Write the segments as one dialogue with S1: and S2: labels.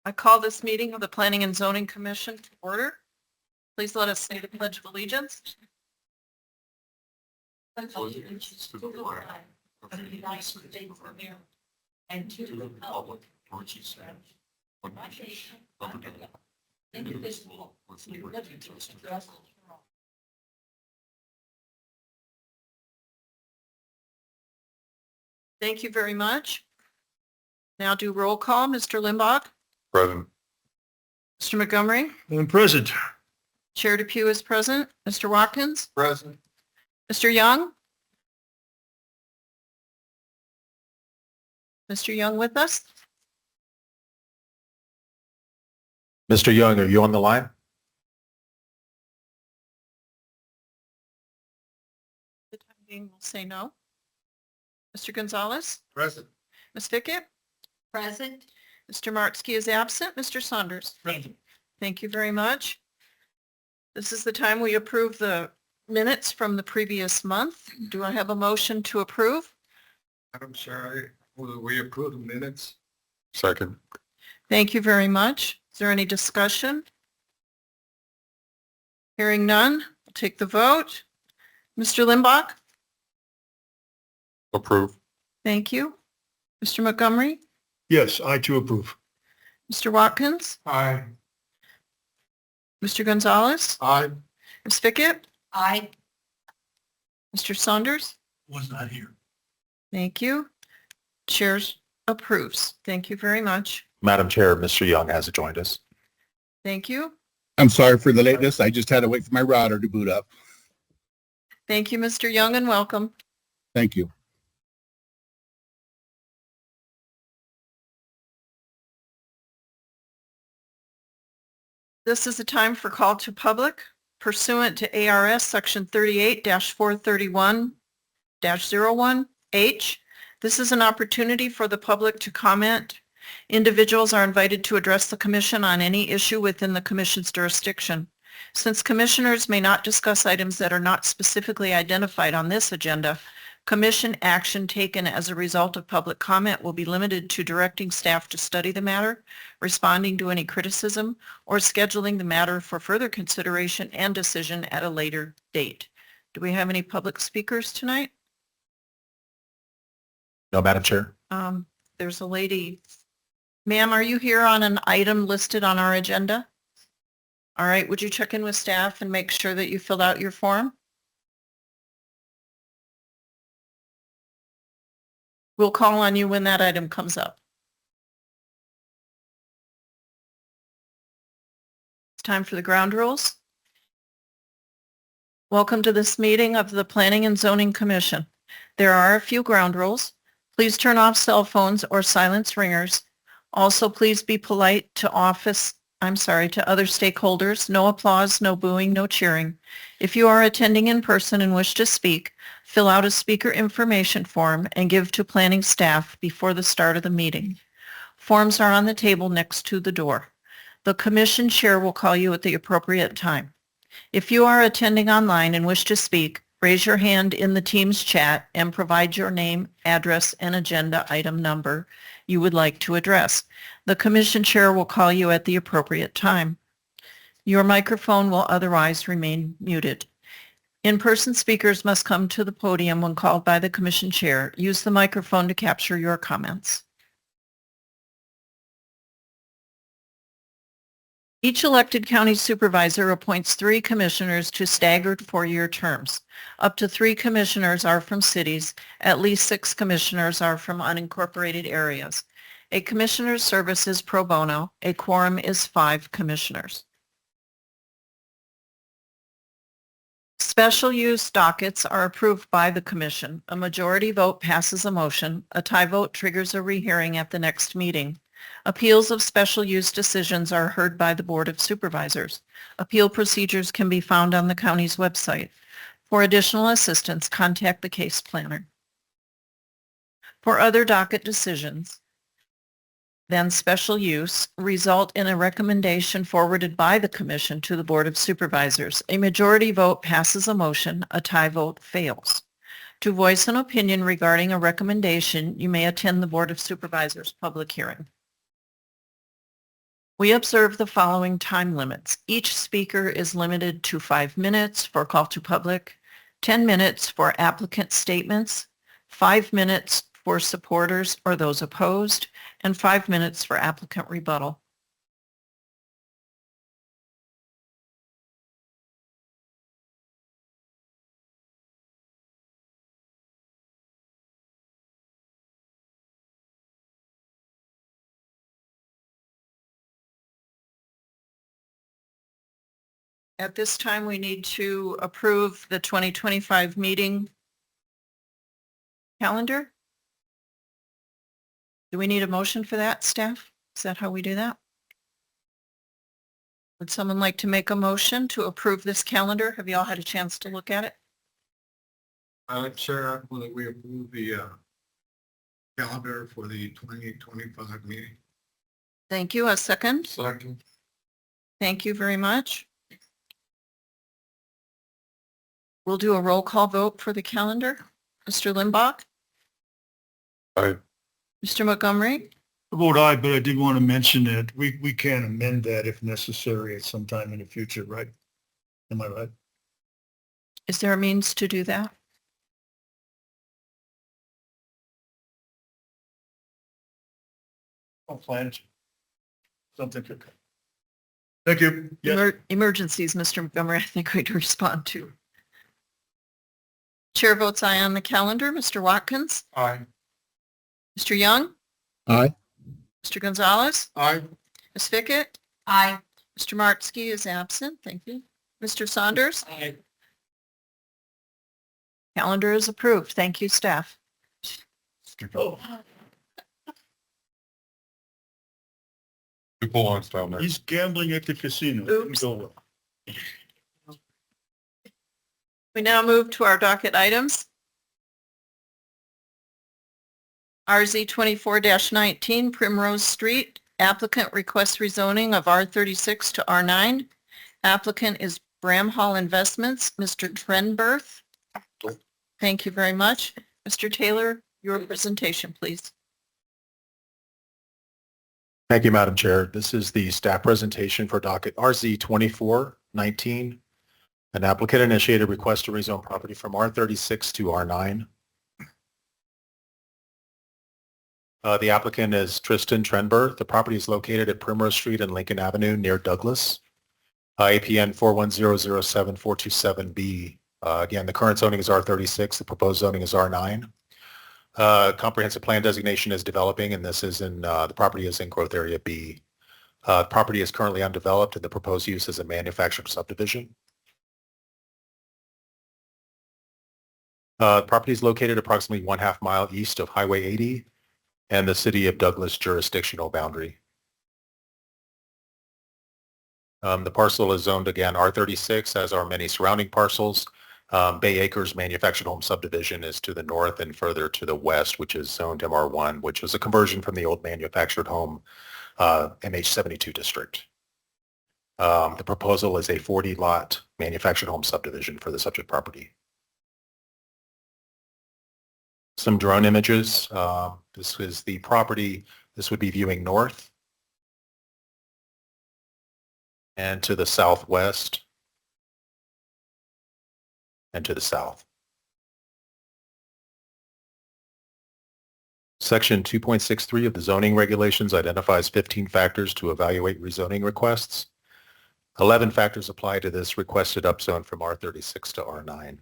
S1: I call this meeting of the Planning and Zoning Commission to order. Please let us say the Pledge of Allegiance.
S2: Allegiance to the flag of the United States of America and to the republic for which it stands, one nation, under God, indivisible, with liberty and justice for all.
S1: Thank you very much. Now do roll call. Mr. Limbach,
S2: Present.
S1: Mr. Montgomery,
S3: I'm present.
S1: Chair Depew is present. Mr. Watkins,
S2: Present.
S1: Mr. Young. Mr. Young with us?
S4: Mr. Young, are you on the line?
S1: The time being will say no. Mr. Gonzalez,
S2: Present.
S1: Ms. Fickett,
S5: Present.
S1: Mr. Martsky is absent. Mr. Saunders.
S3: Present.
S1: Thank you very much. This is the time we approve the minutes from the previous month. Do I have a motion to approve?
S2: Madam Chair, we approve the minutes. Second.
S1: Thank you very much. Is there any discussion? Hearing none, I'll take the vote. Mr. Limbach?
S2: Approve.
S1: Thank you. Mr. Montgomery?
S3: Yes, I too approve.
S1: Mr. Watkins?
S2: Aye.
S1: Mr. Gonzalez?
S2: Aye.
S1: Ms. Fickett?
S5: Aye.
S1: Mr. Saunders?
S3: Was not here.
S1: Thank you. Chair approves. Thank you very much.
S4: Madam Chair, Mr. Young has joined us.
S1: Thank you.
S6: I'm sorry for the lateness. I just had to wait for my router to boot up.
S1: Thank you, Mr. Young, and welcome.
S6: Thank you.
S1: This is a time for call to public pursuant to ARS Section 38-431-01H. This is an opportunity for the public to comment. Individuals are invited to address the commission on any issue within the commission's jurisdiction. Since commissioners may not discuss items that are not specifically identified on this agenda, commission action taken as a result of public comment will be limited to directing staff to study the matter, responding to any criticism, or scheduling the matter for further consideration and decision at a later date. Do we have any public speakers tonight?
S4: No, Madam Chair.
S1: There's a lady. Ma'am, are you here on an item listed on our agenda? All right, would you check in with staff and make sure that you filled out your form? We'll call on you when that item comes up. It's time for the ground rules. Welcome to this meeting of the Planning and Zoning Commission. There are a few ground rules. Please turn off cell phones or silence ringers. Also, please be polite to other stakeholders. No applause, no booing, no cheering. If you are attending in person and wish to speak, fill out a speaker information form and give to planning staff before the start of the meeting. Forms are on the table next to the door. The commission chair will call you at the appropriate time. If you are attending online and wish to speak, raise your hand in the Teams chat and provide your name, address, and agenda item number you would like to address. The commission chair will call you at the appropriate time. Your microphone will otherwise remain muted. In-person speakers must come to the podium when called by the commission chair. Use the microphone to capture your comments. Each elected county supervisor appoints 3 commissioners to staggered 4-year terms. Up to 3 commissioners are from cities. At least 6 commissioners are from unincorporated areas. A commissioner's service is pro bono. A quorum is 5 commissioners. Special use dockets are approved by the commission. A majority vote passes a motion. A tie vote triggers a rehearing at the next meeting. Appeals of special use decisions are heard by the Board of Supervisors. Appeal procedures can be found on the county's website. For additional assistance, contact the case planner. For other docket decisions than special use result in a recommendation forwarded by the commission to the Board of Supervisors. A majority vote passes a motion. A tie vote fails. To voice an opinion regarding a recommendation, you may attend the Board of Supervisors public hearing. We observe the following time limits. Each speaker is limited to 5 minutes for call to public, 10 minutes for applicant statements, 5 minutes for supporters or those opposed, and 5 minutes for applicant rebuttal. At this time, we need to approve the 2025 meeting calendar. Do we need a motion for that, staff? Is that how we do that? Would someone like to make a motion to approve this calendar? Have you all had a chance to look at it?
S3: Madam Chair, I move that we approve the calendar for the 2025 meeting.
S1: Thank you. A second.
S3: Second.
S1: Thank you very much. We'll do a roll call vote for the calendar. Mr. Limbach?
S3: Aye.
S1: Mr. Montgomery?
S3: I vote aye, but I did want to mention that we can amend that if necessary at some time in the future, right? Am I right?
S1: Is there a means to do that?
S3: I'll plan it. Something to. Thank you. Yeah.
S1: Emergencies, Mr. Montgomery, I think we'd respond to. Chair votes aye on the calendar. Mr. Watkins?
S3: Aye.
S1: Mr. Young?
S6: Aye.
S1: Mr. Gonzalez?
S3: Aye.
S1: Ms. Fickett? Aye. Mr. Martsky is absent. Thank you. Mr. Saunders?
S3: Aye.
S1: Calendar is approved. Thank you, staff.
S3: Oh,
S2: People on down there.
S3: he's gambling at the casino.
S1: Oops.
S3: Didn't go well.
S1: We now move to our docket items. RZ 24-19 Primrose Street. Applicant requests rezoning of R36 to R9. Applicant is Bramhall Investments, Mr. Trenberth. Thank you very much. Mr. Taylor, your presentation, please.
S4: Thank you, Madam Chair. This is the staff presentation for docket RZ 24-19. An applicant initiated request to rezone property from R36 to R9. The applicant is Tristan Trenberth. The property is located at Primrose Street and Lincoln Avenue near Douglas. APN 410074227B. Again, the current zoning is R36. The proposed zoning is R9. Comprehensive plan designation is developing, and this is in the property is in growth area B. The property is currently undeveloped, and the proposed use is a manufactured subdivision. The property is located approximately 1/2 mile east of Highway 80 and the city of Douglas jurisdictional boundary. The parcel is zoned again R36, as are many surrounding parcels. Bay Acres Manufactured Home Subdivision is to the north and further to the west, which is zoned MR1, which was a conversion from the old manufactured home MH72 district. The proposal is a 40-lot manufactured home subdivision for the subject property. Some drone images. This is the property. This would be viewing north and to the southwest and to the south. Section 2.63 of the zoning regulations identifies 15 factors to evaluate rezoning requests. 11 factors apply to this requested upzone from R36 to R9.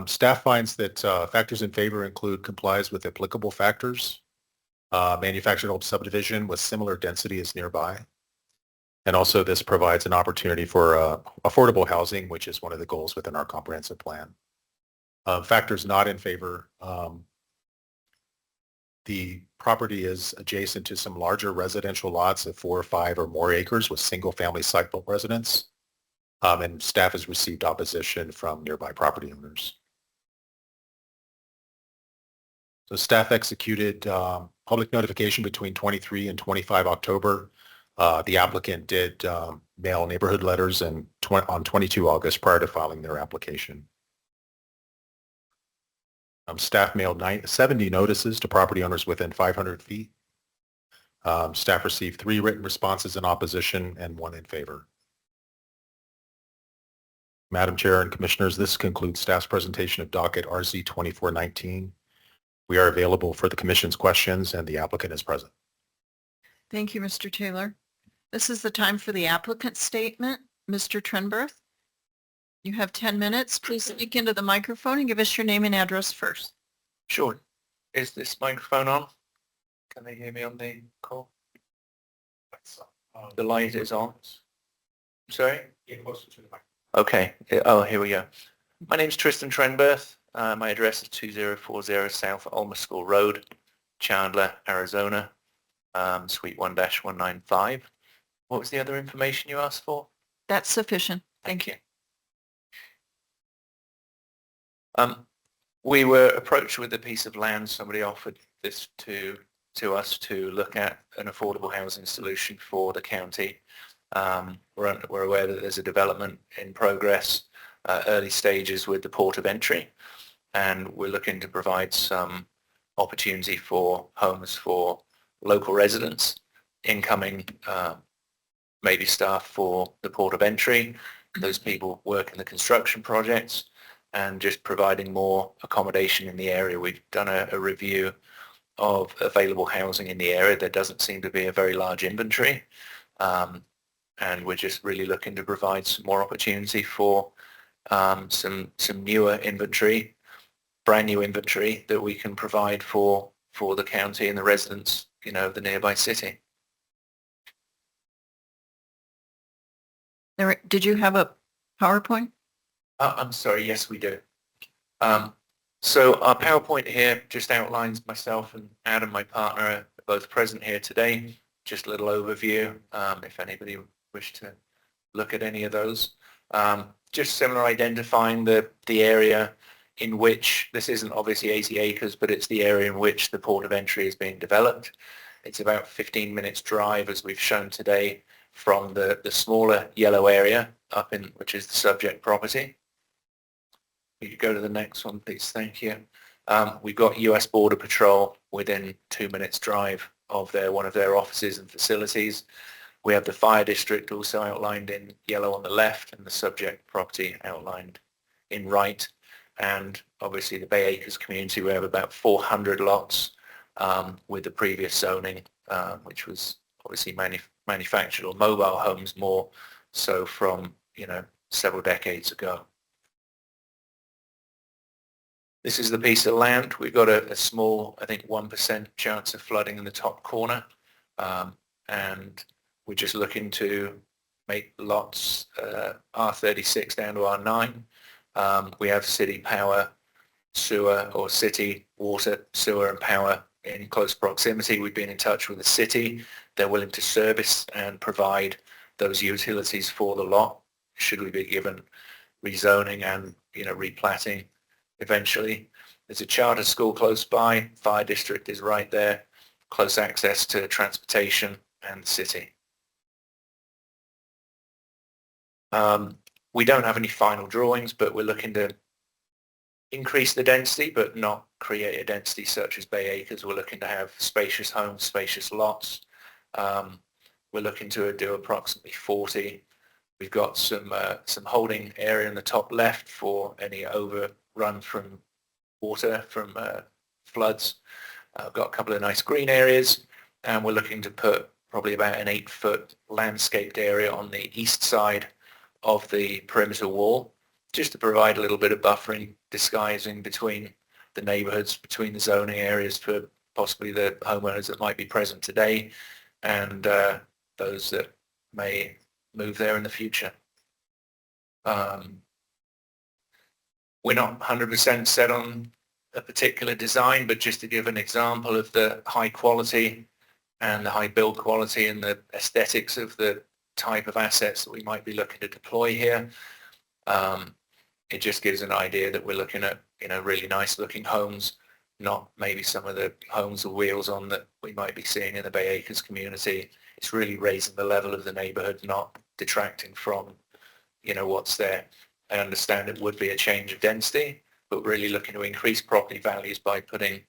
S4: Staff finds that factors in favor include complies with applicable factors, manufactured home subdivision with similar density as nearby, and also this provides an opportunity for affordable housing, which is one of the goals within our comprehensive plan. Factors not in favor, the property is adjacent to some larger residential lots of 4 or 5 or more acres with single-family site-built residents. And staff has received opposition from nearby property owners. So staff executed public notification between 23 and 25 October. The applicant did mail neighborhood letters on 22 August prior to filing their application. Staff mailed 70 notices to property owners within 500 feet Staff received 3 written responses in opposition and 1 in favor. Madam Chair and Commissioners, this concludes staff's presentation of docket RZ 2419. We are available for the Commission's questions and the applicant is present.
S1: Thank you, Mr. Taylor. This is the time for the applicant statement. Mr. Trenberth, you have 10 minutes. Please speak into the microphone and give us your name and address first.
S5: Sure. Is this microphone on? Can they hear me on the call? The light is on. Sorry? Okay. Oh, here we go. My name's Tristan Trenberth. My address is 2040 South Alma School Road, Chandler, Arizona, Suite 1-195. What was the other information you asked for?
S1: That's sufficient. Thank you.
S5: We were approached with a piece of land. Somebody offered this to us to look at an affordable housing solution for the county. We're aware that there's a development in progress, early stages with the port of entry, and we're looking to provide some opportunity for homes for local residents, incoming maybe staff for the port of entry, those people work in the construction projects, and just providing more accommodation in the area. We've done a review of available housing in the area. There doesn't seem to be a very large inventory. And we're just really looking to provide some more opportunity for some newer inventory, brand new inventory that we can provide for the county and the residents, of the nearby city.
S1: Did you have a PowerPoint?
S5: I'm sorry, yes, we do. So our PowerPoint here just outlines myself and Adam, my partner, are both present here today. Just a little overview, if anybody wished to look at any of those. Just similar, identifying the area in which, this isn't obviously 80 acres, but it's the area in which the port of entry is being developed. It's about 15 minutes drive, as we've shown today, from the smaller yellow area up in, which is the subject property. You could go to the next one, please. Thank you. We've got US Border Patrol within 2 minutes drive of one of their offices and facilities. We have the fire district also outlined in yellow on the left and the subject property outlined in right. And obviously the Bay Acres community, we have about 400 lots with the previous zoning, which was obviously manufactured or mobile homes more so from, several decades ago. This is the piece of land. We've got a small, I think 1% chance of flooding in the top corner. And we're just looking to make lots R36 down to R9. We have city power, sewer, or city water, sewer and power in close proximity. We've been in touch with the city. They're willing to service and provide those utilities for the lot should we be given rezoning and, replatting eventually. There's a charter school close by. Fire district is right there. Close access to transportation and the city. We don't have any final drawings, but we're looking to increase the density, but not create a density such as Bay Acres. We're looking to have spacious homes, spacious lots. We're looking to do approximately 40. We've got some holding area in the top left for any overrun from water from floods. I've got a couple of nice green areas, and we're looking to put probably about an 8-foot landscaped area on the east side of the perimeter wall, just to provide a little bit of buffering, disguising between the neighborhoods, between the zoning areas for possibly the homeowners that might be present today and those that may move there in the future. We're not 100% set on a particular design, but just to give an example of the high quality and the high build quality and the aesthetics of the type of assets that we might be looking to deploy here. It just gives an idea that we're looking at, really nice looking homes, not maybe some of the homes with wheels on that we might be seeing in the Bay Acres community. It's really raising the level of the neighborhood, not detracting from, what's there. I understand it would be a change of density, but really looking to increase property values by putting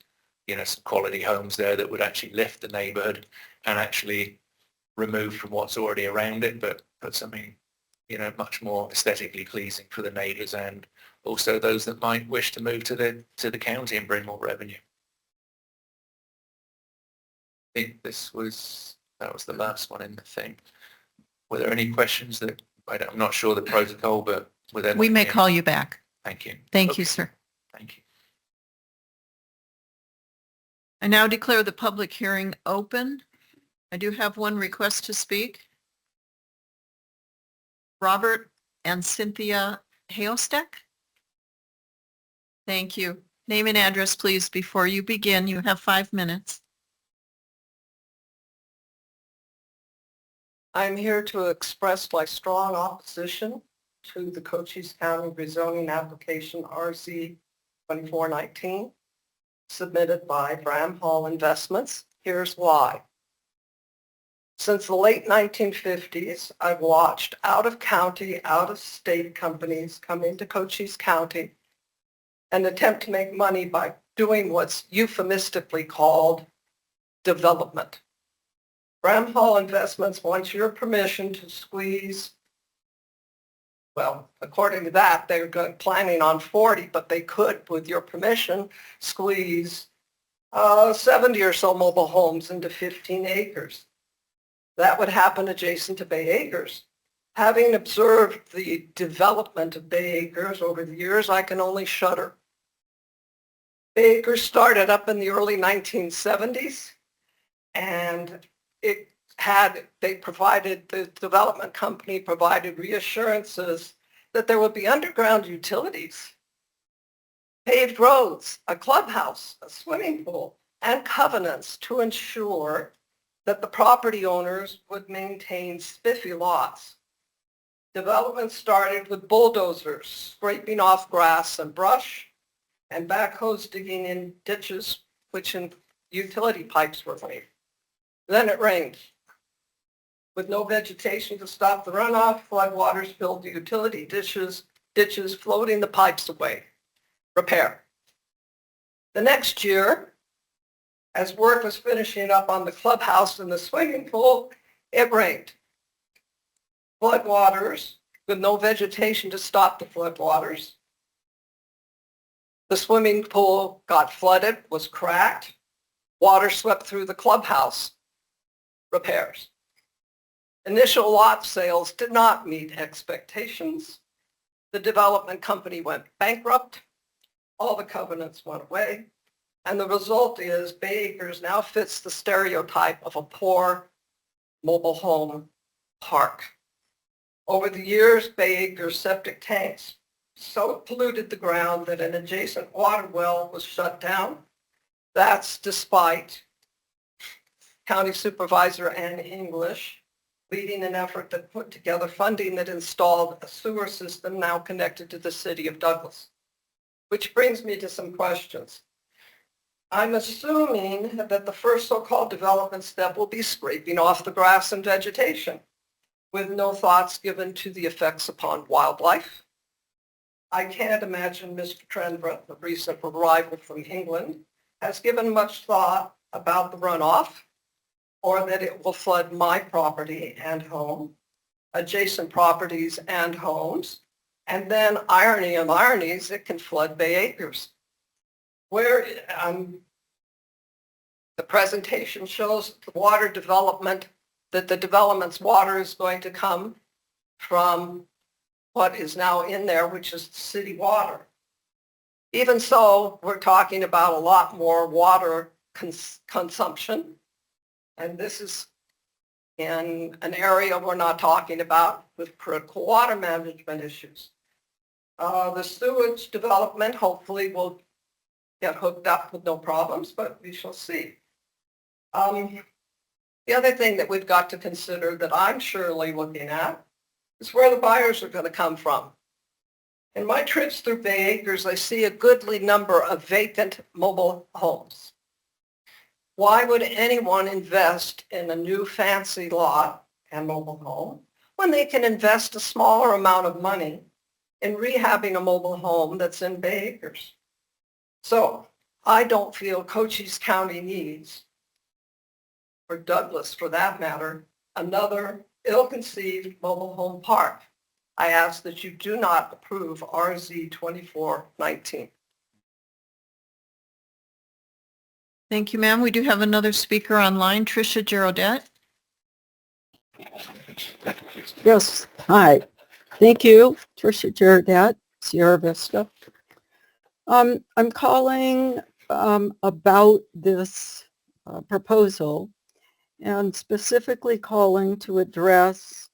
S5: some quality homes there that would actually lift the neighborhood and actually remove from what's already around it, but put something, much more aesthetically pleasing for the neighbors and also those that might wish to move to the county and bring more revenue. I think that was the last one in the thing. Were there any questions that, I'm not sure the protocol, but were there?
S1: We may call you back.
S5: Thank you.
S1: Thank you,
S5: Okay.
S1: sir.
S5: Thank you.
S1: I now declare the public hearing open. I do have one request to speak. Robert and Cynthia Haostek. Thank you. Name and address, please, before you begin. You have 5 minutes.
S7: I'm here to express my strong opposition to the Cochise County rezoning application RZ 2419 submitted by Bram Hall Investments. Here's why. Since the late 1950s, I've watched out-of-county, out-of-state companies come into Cochise County and attempt to make money by doing what's euphemistically called development. Bram Hall Investments wants your permission to squeeze, well, according to that, they're planning on 40, but they could, with your permission, squeeze 70 or so mobile homes into 15 acres. That would happen adjacent to Bay Acres. Having observed the development of Bay Acres over the years, I can only shudder. Bay Acres started up in the early 1970s, and the development company provided reassurances that there would be underground utilities, paved roads, a clubhouse, a swimming pool, and covenants to ensure that the property owners would maintain spiffy lots. Development started with bulldozers scraping off grass and brush and backhoes digging in ditches, which utility pipes were laid. Then it rained. With no vegetation to stop the runoff, floodwaters filled the utility ditches, floating the pipes away. Repair. The next year, as work was finishing up on the clubhouse and the swimming pool, it rained. Floodwaters, with no vegetation to stop the floodwaters. The swimming pool got flooded, was cracked. Water swept through the clubhouse. Repairs. Initial lot sales did not meet expectations. The development company went bankrupt. All the covenants went away. And the result is Bay Acres now fits the stereotype of a poor mobile home park. Over the years, Bay Acres septic tanks so polluted the ground that an adjacent water well was shut down. That's despite County Supervisor Ann English leading an effort that put together funding that installed a sewer system now connected to the city of Douglas. Which brings me to some questions. I'm assuming that the first so-called development step will be scraping off the grass and vegetation, with no thoughts given to the effects upon wildlife. I can't imagine Mr. Trenbrook, the recent arrival from England, has given much thought about the runoff, or that it will flood my property and home, adjacent properties and homes, and then, irony of ironies, it can flood Bay Acres. Where the presentation shows the water development, that the development's water is going to come from what is now in there, which is city water. Even so, we're talking about a lot more water consumption. And this is in an area we're not talking about with critical water management issues. The sewage development hopefully will get hooked up with no problems, but we shall see. The other thing that we've got to consider that I'm surely looking at is where the buyers are going to come from. In my trips through Bay Acres, I see a goodly number of vacant mobile homes. Why would anyone invest in a new fancy lot and mobile home when they can invest a smaller amount of money in rehabbing a mobile home that's in Bay Acres? So I don't feel Cochise County needs, or Douglas for that matter, another ill-conceived mobile home park. I ask that you do not approve RZ 2419.
S1: Thank you, ma'am. We do have another speaker online, Tricia Girodette.
S8: Yes, hi. Thank you, Tricia Girodette, Sierra Vista. I'm calling about this proposal and specifically calling to address,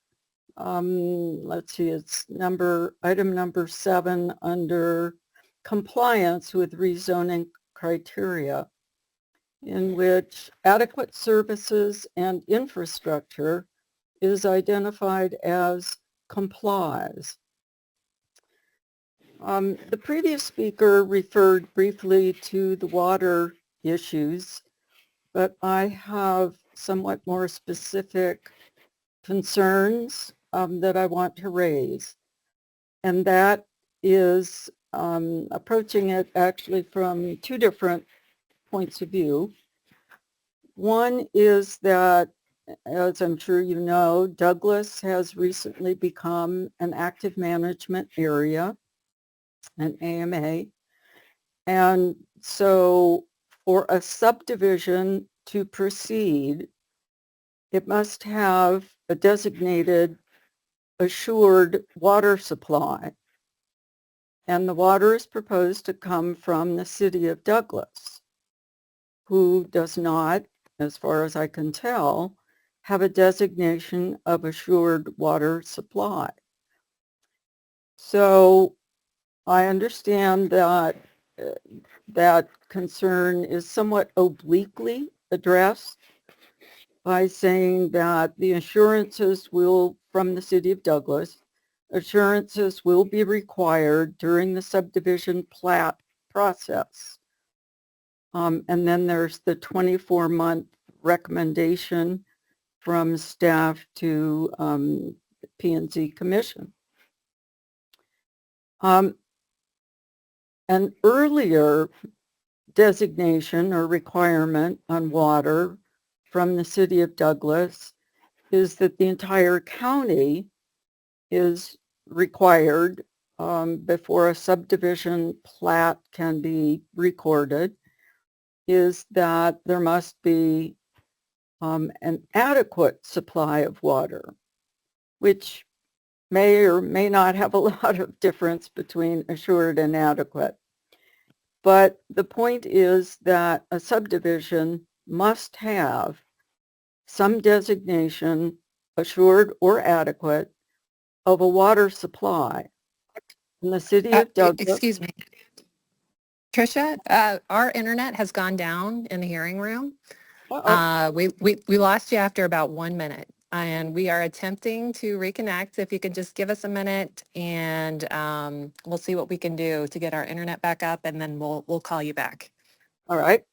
S8: let's see, it's item number 7 under compliance with rezoning criteria, in which adequate services and infrastructure is identified as complies. The previous speaker referred briefly to the water issues, but I have somewhat more specific concerns that I want to raise. And that is approaching it actually from 2 different points of view. One is that, as I'm sure you know, Douglas has recently become an active management area, an AMA. And so for a subdivision to proceed, it must have a designated assured water supply. And the water is proposed to come from the city of Douglas, who does not, as far as I can tell, have a designation of assured water supply. So I understand that that concern is somewhat obliquely addressed by saying that the assurances will, from the city of Douglas, assurances will be required during the subdivision plat process. And then there's the 24-month recommendation from staff to the P&Z Commission. An earlier designation or requirement on water from the city of Douglas is that the entire county is required before a subdivision plat can be recorded, is that there must be an adequate supply of water, which may or may not have a lot of difference between assured and adequate. But the point is that a subdivision must have some designation, assured or adequate, of a water supply. In the city of Douglas.
S9: Excuse me. Tricia, our internet has gone down in the hearing room. We lost you after about 1 minute, and we are attempting to reconnect. If you could just give us a minute, and we'll see what we can do to get our internet back up, and then we'll call you back.
S8: All right.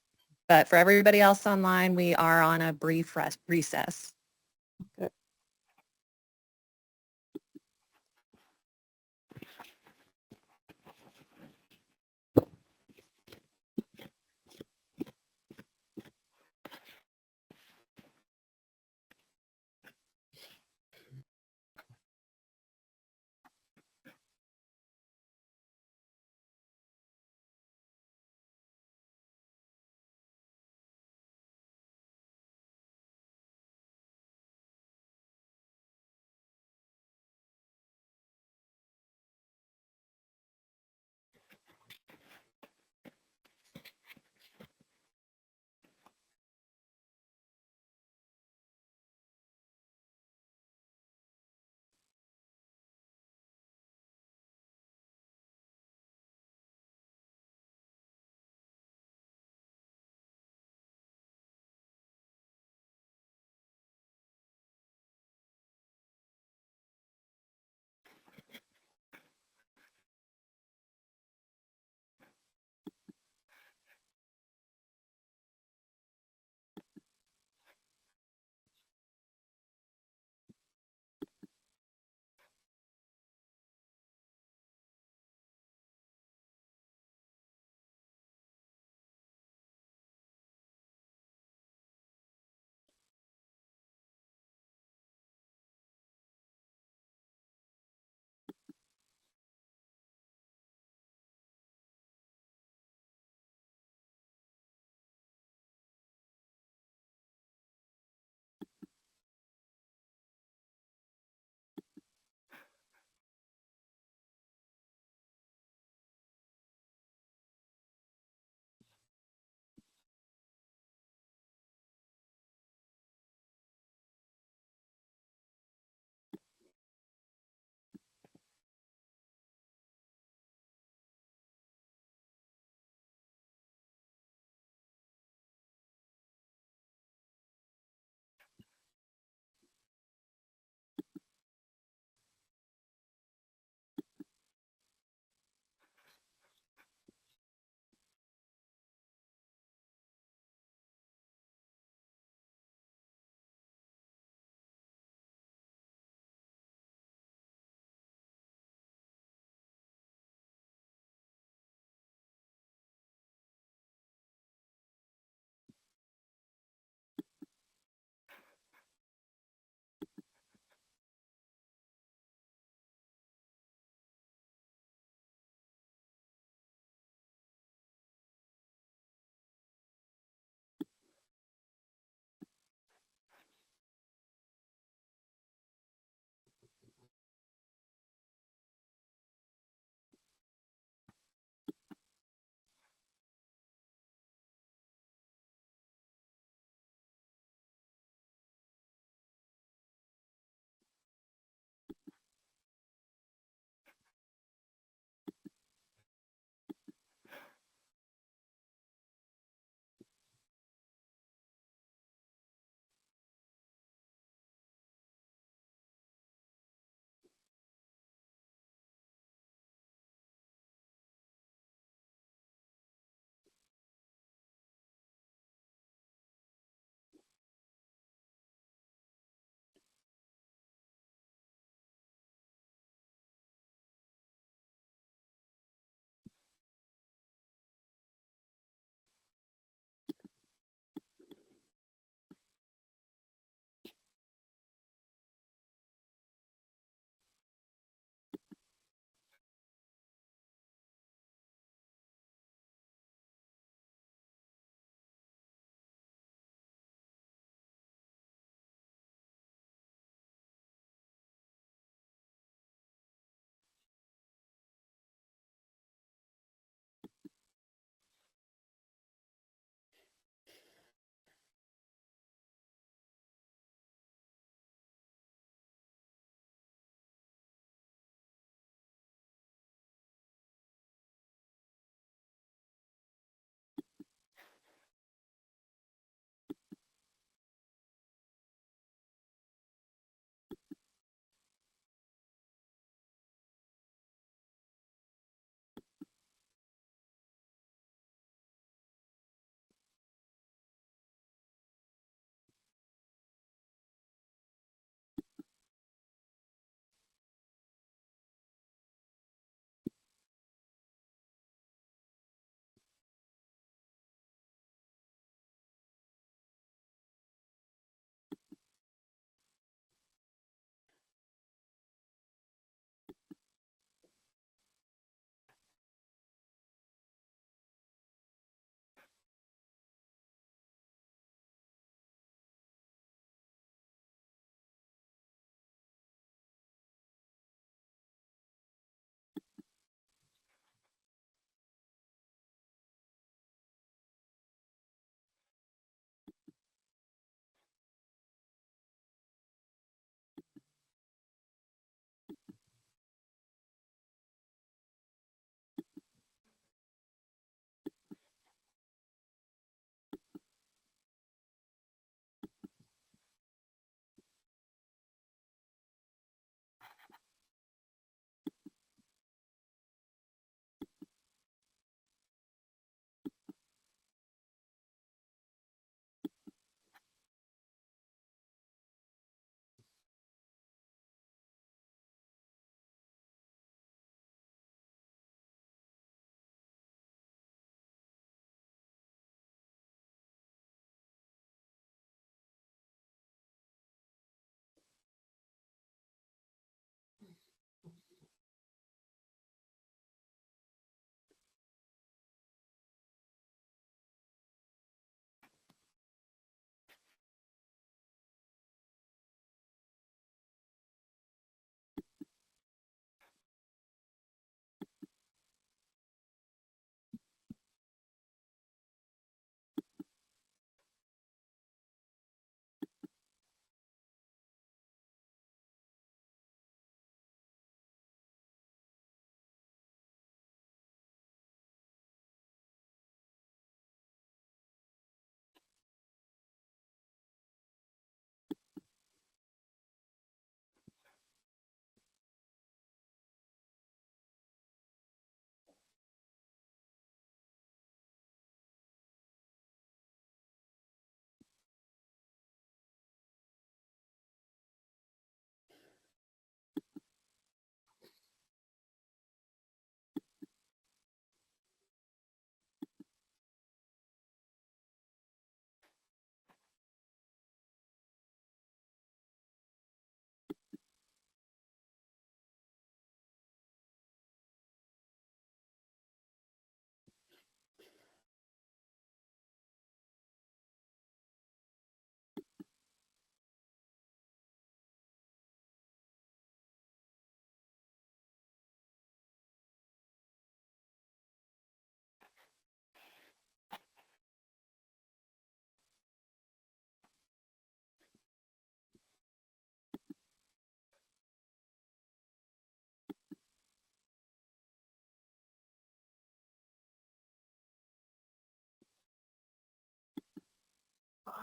S9: But for everybody else online, we are on a brief recess.
S8: Okay.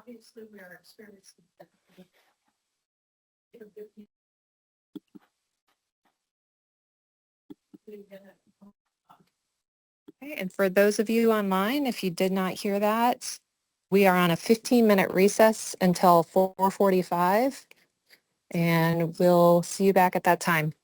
S1: Obviously, we are experiencing.
S9: Okay, and for those of you online, if you did not hear that, we are on a 15-minute recess until 4:45, and we'll see you back at that time.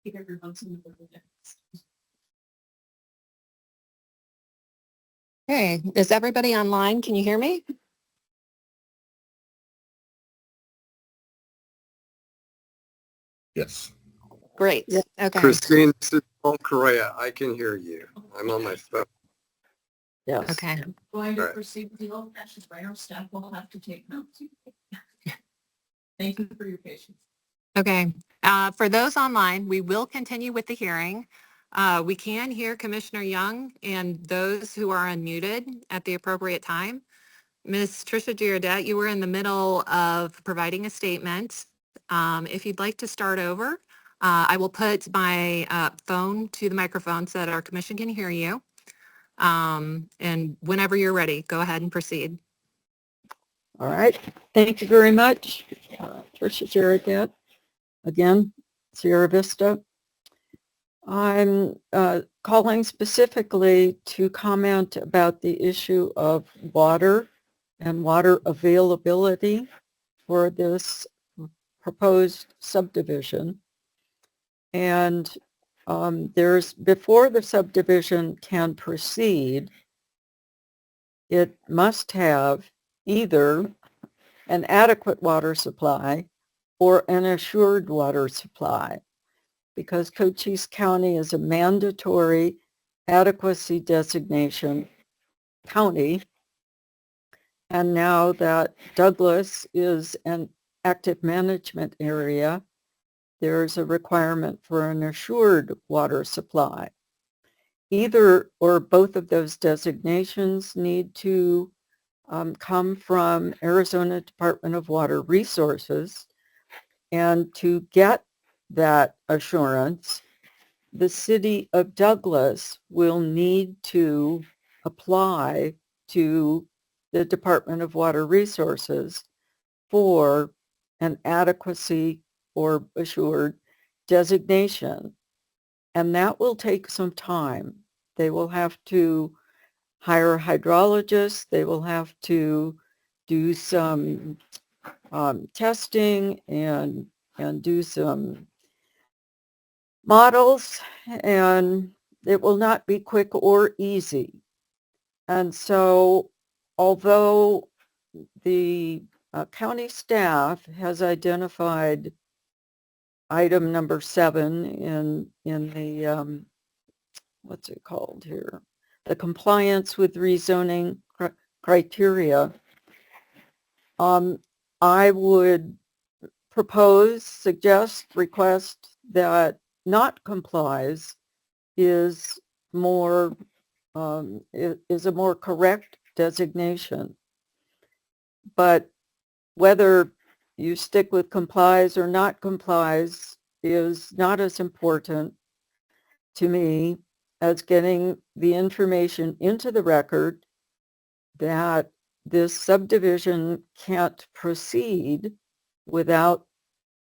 S9: Okay, is everybody online? Can you hear me?
S6: Yes.
S9: Great.
S8: Yeah.
S9: Okay.
S10: Christine, this is Paul Correa. I can hear you. I'm on my phone.
S8: Yes.
S9: Okay.
S1: Going to
S10: Right.
S1: proceed with the old fashioned way, our staff will have to take notes. Thank you for your patience.
S9: Okay. For those online, we will continue with the hearing. We can hear Commissioner Young and those who are unmuted at the appropriate time. Ms. Tricia Giardet, you were in the middle of providing a statement. If you'd like to start over, I will put my phone to the microphone so that our commission can hear you. And whenever you're ready, go ahead and proceed.
S8: All right. Thank you very much. Tricia Jarrett, again, Sierra Vista. I'm calling specifically to comment about the issue of water and water availability for this proposed subdivision. And before the subdivision can proceed, it must have either an adequate water supply or an assured water supply, because Cochise County is a mandatory adequacy designation county. And now that Douglas is an active management area, there's a requirement for an assured water supply. Either or both of those designations need to come from Arizona Department of Water Resources. And to get that assurance, the city of Douglas will need to apply to the Department of Water Resources for an adequacy or assured designation. And that will take some time. They will have to hire hydrologists. They will have to do some testing and do some models, and it will not be quick or easy. And so, although the county staff has identified item number 7 in the what's it called here, the compliance with rezoning criteria, I would propose, suggest, request that not complies is more is a more correct designation. But whether you stick with complies or not complies is not as important to me as getting the information into the record that this subdivision can't proceed without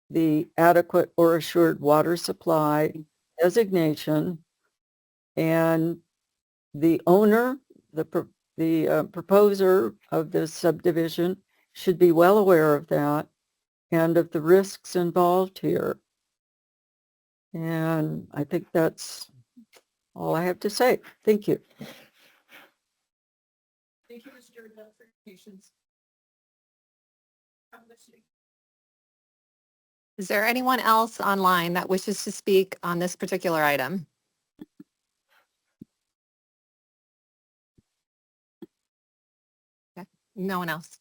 S8: the adequate or assured water supply designation, and the owner, the proposer of this subdivision should be well aware of that and of the risks involved here. And I think that's all I have to say. Thank you.
S1: Thank you, Mr. Giardet, for your patience. I'm listening.
S9: Is there anyone else online that wishes to speak on this particular item? Okay. No one else.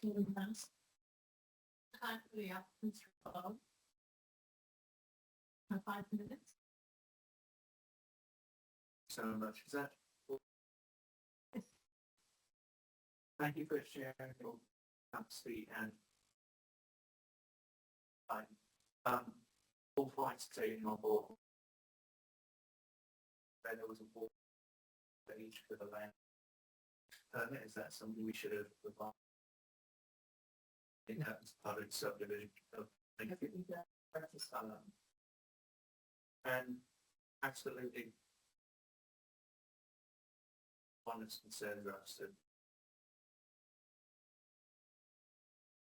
S1: Time for the applicants to follow. 5 minutes.
S5: So much. Is that? Thank you for sharing your capacity and all rights taken on board. Then there was a board stage for the land permit. Is that something we should have provided? In that part of subdivision. And absolutely. One that's concerned us that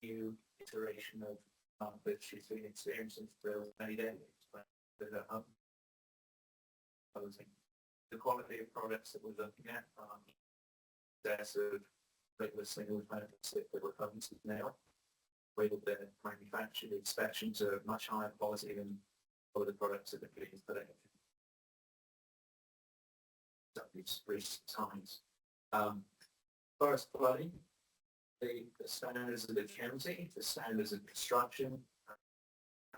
S5: new iteration of which she's been experiencing for many decades. But the quality of products that we're looking at, their sort of regular single stick that we're coming to now, where the manufacturing inspections are much higher quality than all the products that are being put in. These recent times. Forest flooding, the standards of the county, the standards of construction,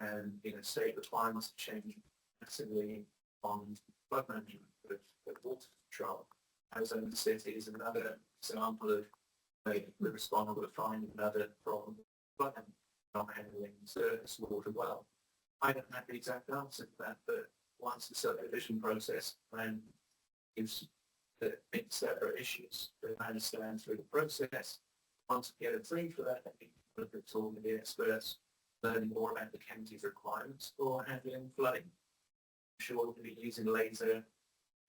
S5: and state requirements have changed massively on flood management with water control. Arizona City is another example of we're responsible to find another problem flood not handling surface water well. I don't have the exact answer to that, but once the subdivision process plan gives the big separate issues that I understand through the process, once we get approved for that, I think we'll talk with the experts, learning more about the county's requirements for handling flooding. I'm sure we'll be using laser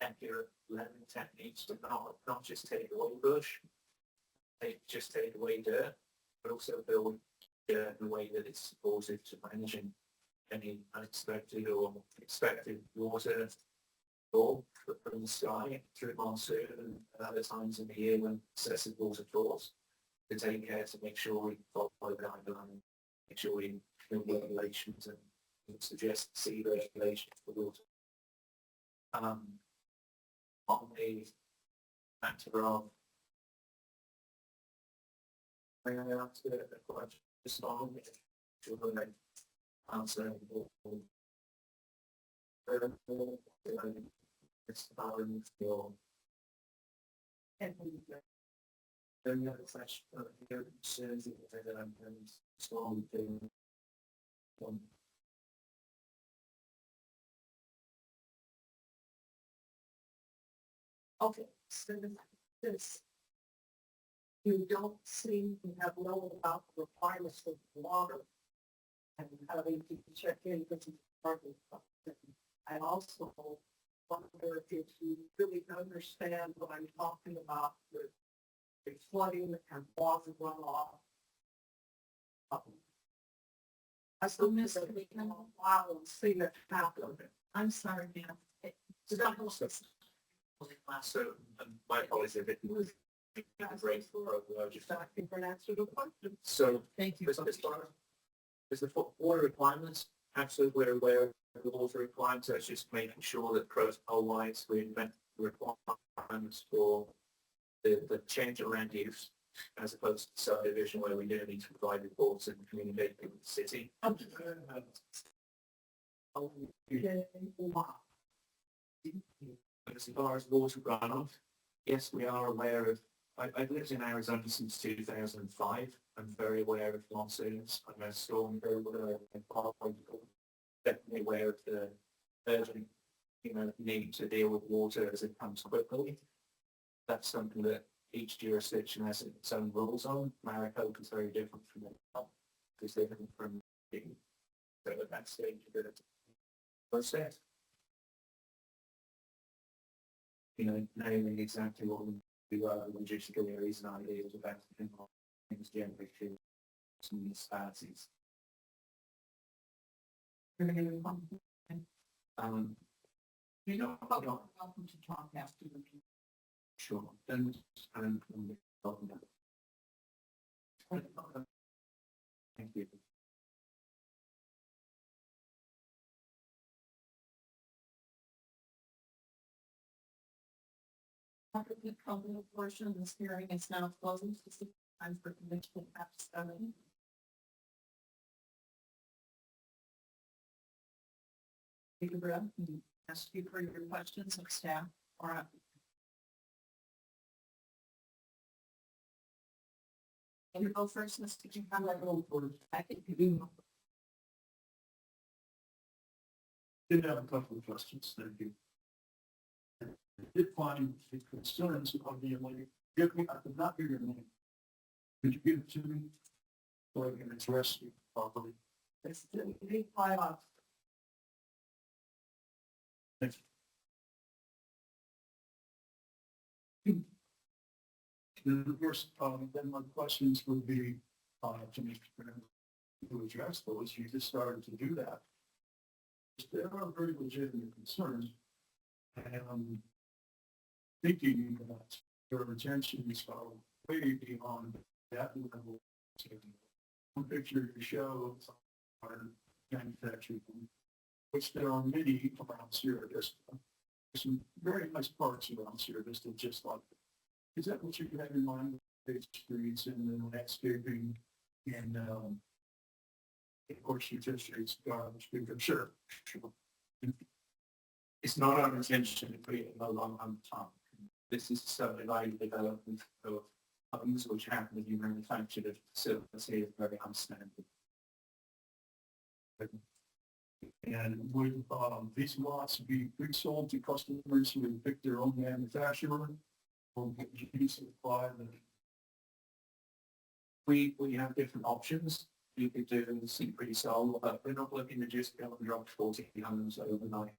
S5: accurate learning techniques to not just take away bush, just take away dirt, but also build dirt in a way that it's supportive to managing any unexpected or expected water fall from the sky through monsoon and other times in the year when excessive water falls. To take care to make sure we follow the guideline, make sure we build regulations and suggest sea regulations for water. On the matter of, may I ask a question? Just on answer it's about your any other question here concerns that I'm strong thing.
S7: Okay, so this, you don't seem to have known about the requirements of water and having to check in with the department. I also wonder if you really understand what I'm talking about with the flooding and water runoff. I still miss it. Wow, and see that happen. I'm sorry, ma'am.
S5: So my apologies if it was great for just
S7: asking for an answer to the question.
S5: so
S7: Thank you.
S5: as the water requirements, absolutely we're aware of the water requirements. So it's just making sure that protocol wise we invent the requirements for the change of land use as opposed to subdivision where we do need to provide reports and communicate with the city. As far as water runoff, yes, we are aware of. I've lived in Arizona since 2005. I'm very aware of monsoons. I'm a storm very aware of definitely aware of the urgent, need to deal with water as it comes quickly. That's something that each jurisdiction has its own rules on. Maricopa is very different from it. It's different from so at that stage of the process. Knowing exactly what we do, logistical areas and ideas about things generally to some municipalities.
S7: Welcome to talk after the meeting.
S5: Sure. Then thank you.
S7: The public portion of this hearing is now closed. This is time for Commissioner Epstein. Take a breath and ask you for your questions of staff or and you go first, Mr. Did you have that little board? I think you do.
S2: Did have a couple of questions, thank you. I did find the concerns of the lady. Give me, I could not hear your name. Could you give it to me? So I can address you properly.
S7: It's the 8 off.
S2: Thank you. And of course, then my questions would be, to Mr. Brown, to address those. You just started to do that. there are very legitimate concerns. And thinking that their intentions are way beyond that level. One picture to show our manufacturing, which there are many around Sierra Vista. There's some very nice parks around Sierra Vista, just like that. Is that what you have in mind? The streets and the landscaping and, of course, you just streets, garbage, sure. It's not our intention to create a long time. This is subdivided development of homes which happen to be manufactured facility is very unstandard. And would these lots be pre-sold to customers who would pick their own manufacturer? Or would you supply the? We have different options. You could do some pre-sale, but we're not looking to just go and drop 40 homes overnight.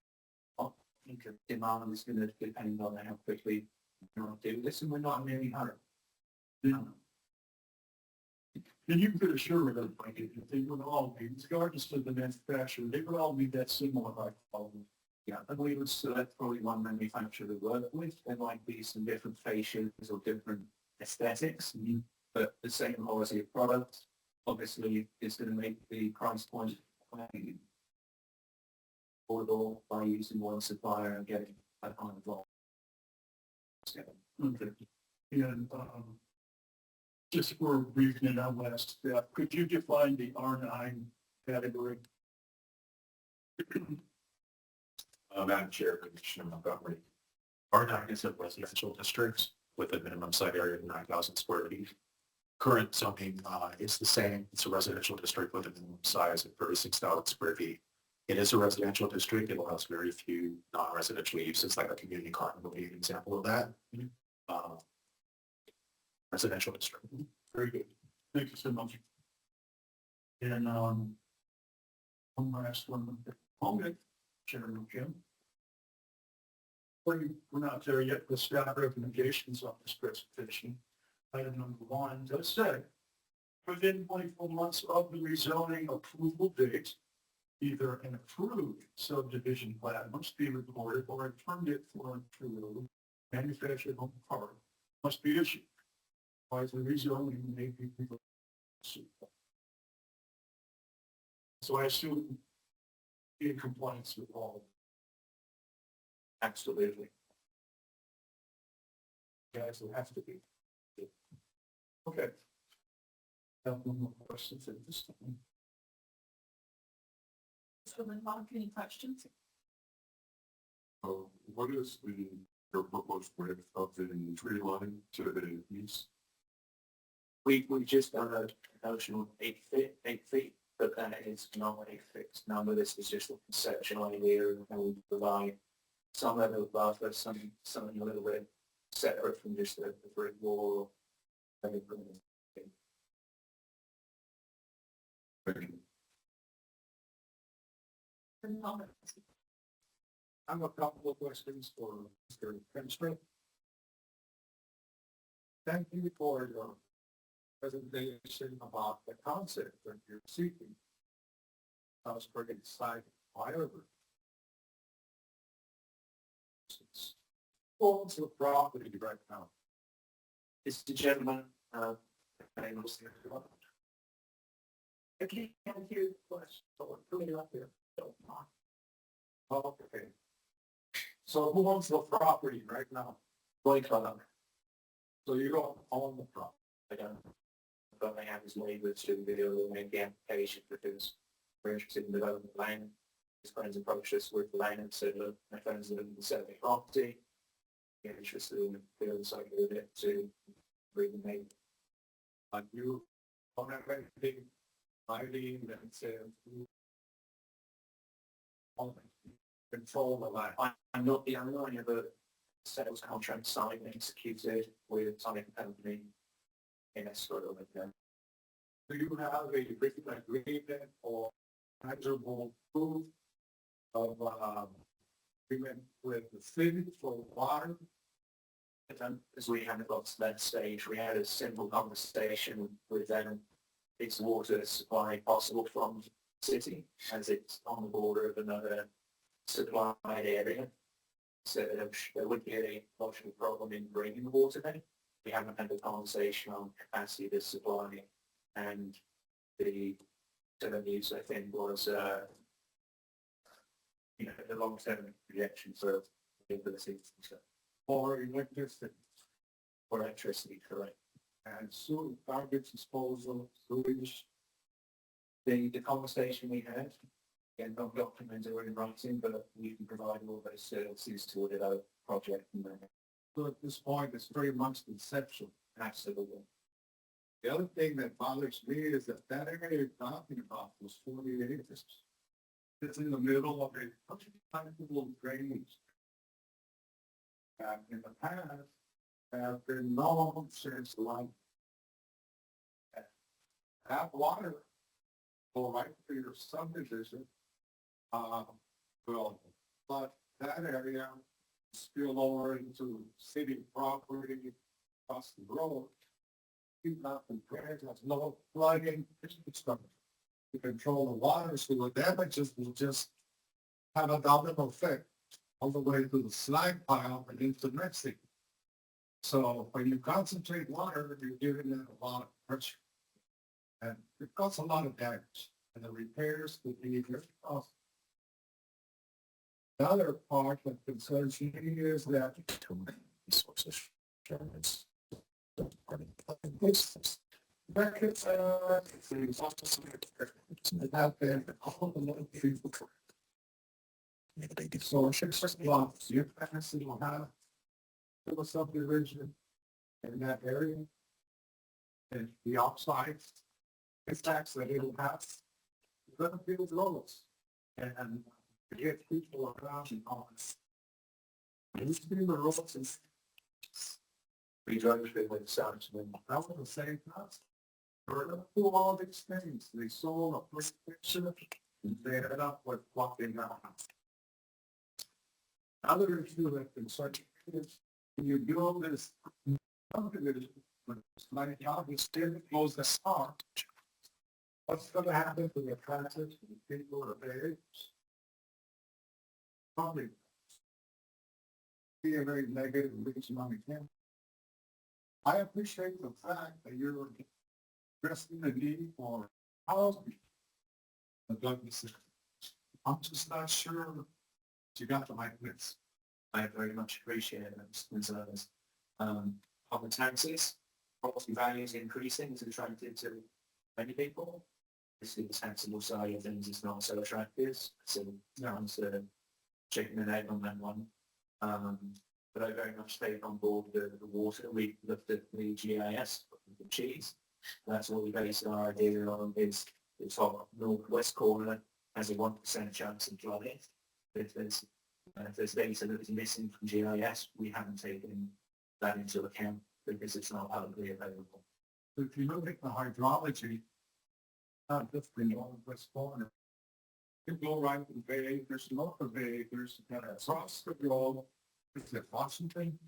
S2: I think demand is going to depend on how quickly we want to do this, and we're not in any hurry. And you could assure everybody that they would all be, regardless of the manufacturer, they would all be that similar high quality. Yeah, and we would select probably one manufacturer to work with. There might be some different fascias or different aesthetics, but the same quality of product obviously is going to make the price point affordable by using one supplier and getting a high volume. Okay. And just for briefing it out last step, could you define the R9 category?
S4: Madam Chair, Commissioner Montgomery. R9 is a residential district with a minimum site area of 9,000 square feet. Current zoning is the same. It's a residential district with a minimum size of 36,000 square feet. It is a residential district. It allows very few non-residential uses, like a community garden would be an example of that. Residential district.
S2: Very good. Thank you so much. And one last one. Okay. Chairman Jim. We're not there yet with staff recommendations on this presentation. Item number 1 does say, within 24 months of the rezoning approval date, either an approved subdivision plan must be recorded or a permit for an approved manufactured home park must be issued. Otherwise, the rezoning may be reversed. So I assume in compliance with all. Absolutely. Guys, it has to be. Okay. Have no more questions at this time.
S1: Mr. Lindbaum, any questions?
S2: What is your proposed width of the tree line to the east? We just done a notion of 8 feet, but that is not a fixed number. This is just a conceptual idea of how we provide some level of buffer, something a little bit separate from just the brick wall. I have a couple of questions for Mr. Fenster. Thank you for your presentation about the concept that you're seeking. I was pretty excited. However, owns the property right now? It's the gentleman. I can't hear the question, so I'm putting it up there. Okay. So who owns the property right now? Blake Club. So you don't own the property? I don't. But I have his neighbors to video and make the application because we're interested in developing land. His friends approached us with the land and said, look, my friends live in the same property. You're interested in building something with it to bring the neighbor. You don't have anything ID that says control the land. I'm not the owner. I have a sales contract signed and executed with Sonic Company in escrow with them. Do you have a written agreement or measurable proof of agreement with the city for water? As we hadn't got to that stage, we had a simple conversation with them. Is water supply possible from
S5: city as it's on the border of another supplied area. So there would be a logical problem in bringing the water there. We haven't had a conversation on capacity to supply and the term use, I think, was, the long-term projection for the ability
S3: or electricity,
S5: for electricity, correct?
S3: and so garbage disposal, sewage.
S5: The conversation we had, again, not documented or in writing, but we can provide all those services to a project and then
S3: So at this point, it's very much conceptual.
S5: absolutely.
S3: The other thing that bothers me is that that area you're talking about was 48 acres. It's in the middle of a little drainage. And in the past, have been known since like have water go right through your subdivision. Well, but that area spill over into city property across the road. Keep up and prayers, there's no flooding, it's going to control the water, so the damages will just have a domino effect all the way to the slag pile and into Mexico. So when you concentrate water, you're giving it a lot of pressure. And it causes a lot of damage, and the repairs will be very costly. The other part that concerns me is that
S4: Resources. Germans.
S3: records have been all the little people. So first of all, your parents will have a subdivision in that area. And the offside, it's tax that it'll have. You're gonna build roads and get people around and all this. Used to be the roads and
S5: We drove it with sounds when
S3: that was the same cost. We're gonna do all these things. They sold a first picture. They ended up with what they now have. Other issue that concerns is when you build this subdivision, when it's like still goes the start. What's gonna happen to the transit, to the people, the age? Probably be a very negative reason on the camp. I appreciate the fact that you're addressing the need for housing. But Douglas said, I'm just not sure you got the right mix.
S5: I very much appreciate those concerns. Public taxes, property values increasing is attractive to many people. This is the taxable side of things is not so attractive, so I'm sort of checking an egg on that one. But I very much take on board the water. We looked at the GIS, the cheese. That's what we based our idea on is the top northwest corner has a 1% chance of flooding. If there's data that is missing from GIS, we haven't taken that into account because it's not publicly available.
S3: So if you look at the hydrology, not just the northwest corner, you go right to Bay Acres, north of Bay Acres, and across the road, is it Washington,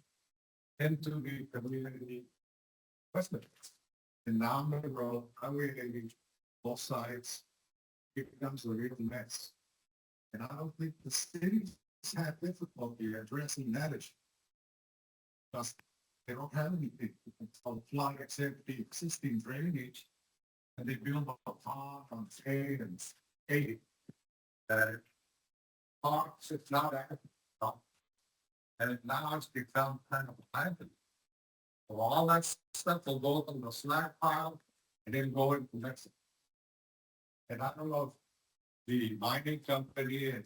S3: into the community west of it. And down the road, highway 80, both sides, it becomes a real mess. And I don't think the cities have difficulty addressing that issue. Because they don't have anything to fly except the existing drainage. And they build a pond on State and 80. That parks, it's not active. And now it's become kind of abandoned. So all that stuff will go on the slag pile and then go into Mexico. And I don't know if the mining company and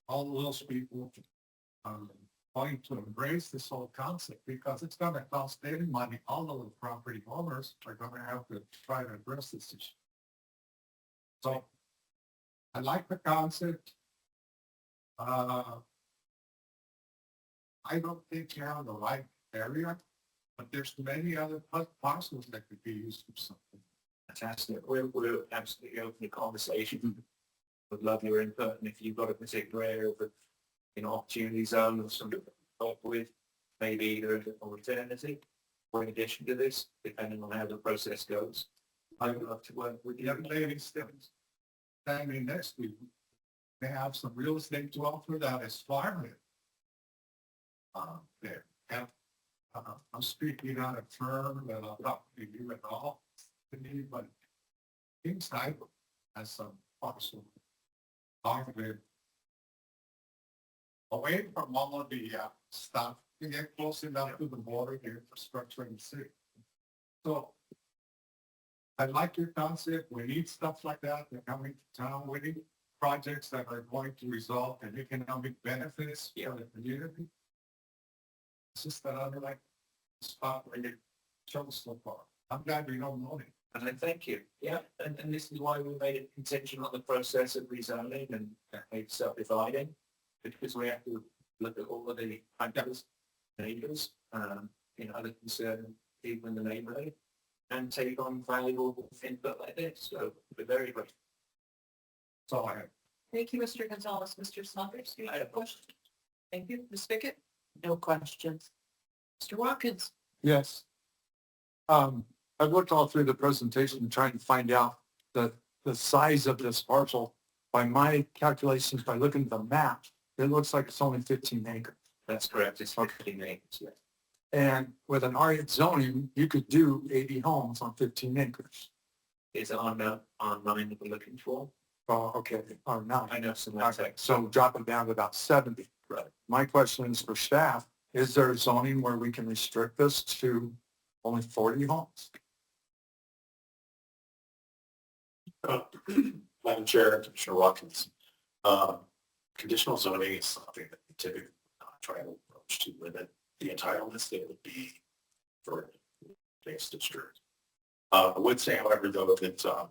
S3: all those people are going to embrace this whole concept because it's going to cost them money. All of the property owners are going to have to try to address this issue. So I like the concept. I don't think you're on the right area, but there's many other parcels that could be used for something.
S5: Fantastic. We'll absolutely open the conversation. Would love your input, and if you've got a particular area of opportunity zone or something to help with, maybe there's an alternative or in addition to this, depending on how the process goes. I would love to work with you.
S3: Young lady steps. standing next to you, they have some real estate developer that is farming. There, and, I'm speaking on a term that I'm not to you at all, but inside has some parcel. Farming. Away from all of the, stuff, to get close enough to the border, the infrastructure in the city. So I like your concept. We need stuff like that. They're coming to town. We need projects that are going to result in economic benefits for the community. It's just that I like the spot where you chose so far. I'm glad we don't know it.
S5: And I thank you. Yeah, and this is why we made it contingent on the process of rezoning and subdividing. Because we have to look at all of the neighbors, other concerned people in the neighborhood and take on valuable input like this. So we're very grateful.
S3: That's all I have.
S1: Thank you, Mr. Gonzalez. Mr. Smuckers, you
S5: I
S1: have a
S5: have-
S1: question? Thank you. Ms. Pickett? No questions. Mr. Watkins?
S3: Yes. I've looked all through the presentation trying to find out the size of this parcel. By my calculations, by looking at the map, it looks like it's only 15 acres.
S5: That's correct. It's 15 acres. Yeah.
S3: And with an R8 zoning, you could do 80 homes on 15 acres.
S5: Is it on mine that we're looking for?
S3: Oh, okay, R9.
S5: I know some.
S3: Okay, so drop it down to about 70.
S5: Right.
S3: My question is for staff, is there zoning where we can restrict this to only 40 homes?
S2: Madam Chair, Commissioner Watkins, conditional zoning is something that we typically try to approach to limit the entitlements that would be for this district. I would say, however, though, that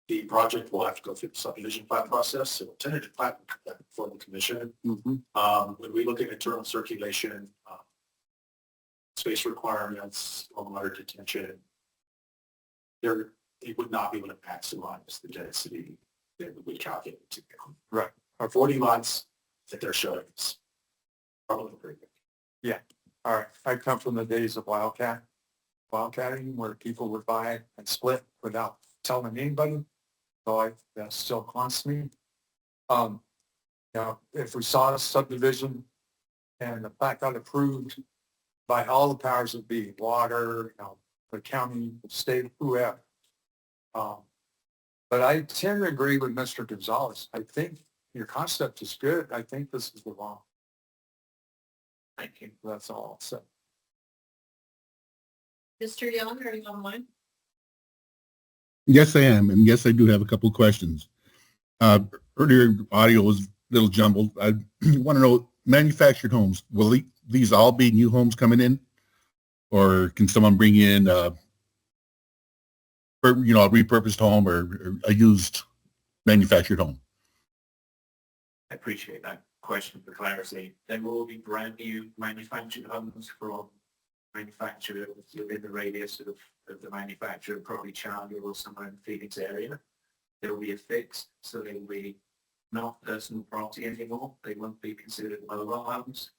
S2: the project will have to go through the subdivision plat process, so tentative plat will come back before the commission. When we look at internal circulation, space requirements, stormwater detention, it would not be able to maximize the density that we calculate to go.
S3: Right.
S2: Our 40 lots that they're showing is probably pretty big.
S3: All right, I come from the days of wildcatting where people would buy and split without telling anybody. So that still haunts me. If we saw a subdivision and the plat got approved by all the powers that be, water, the county, the state, whoever. But I tend to agree with Mr. Gonzalez. I think your concept is good. I think this is the wrong.
S5: Thank you.
S3: That's all. So.
S1: Mr. Young, are you online?
S6: Yes, I am. And yes, I do have a couple of questions. Earlier audio was a little jumbled. I want to know, manufactured homes, will these all be new homes coming in? Or can someone bring in, a repurposed home or a used manufactured home?
S2: I appreciate that question for clarity. There will be brand new manufactured homes from manufacturer within the radius of the manufacturer, probably Chandler or somewhere in the Phoenix area. There will be a fixed, so they will be not personal property anymore. They won't be considered mobile homes.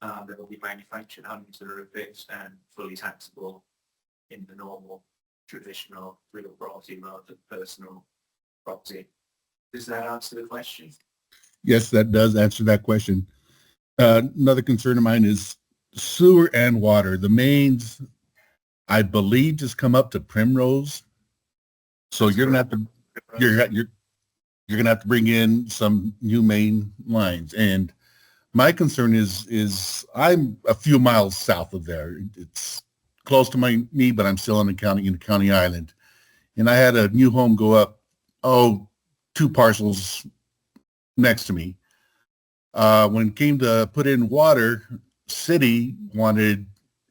S2: There will be manufactured homes that are fixed and fully taxable in the normal traditional real property rather than personal property. Does that answer the question?
S6: Yes, that does answer that question. Another concern of mine is sewer and water. The mains, I believe, just come up to Primrose. So you're gonna have to you're gonna have to bring in some new main lines. And my concern is I'm a few miles south of there. It's close to me, but I'm still in the county island. And I had a new home go up, 2 parcels next to me. When it came to put in water, city wanted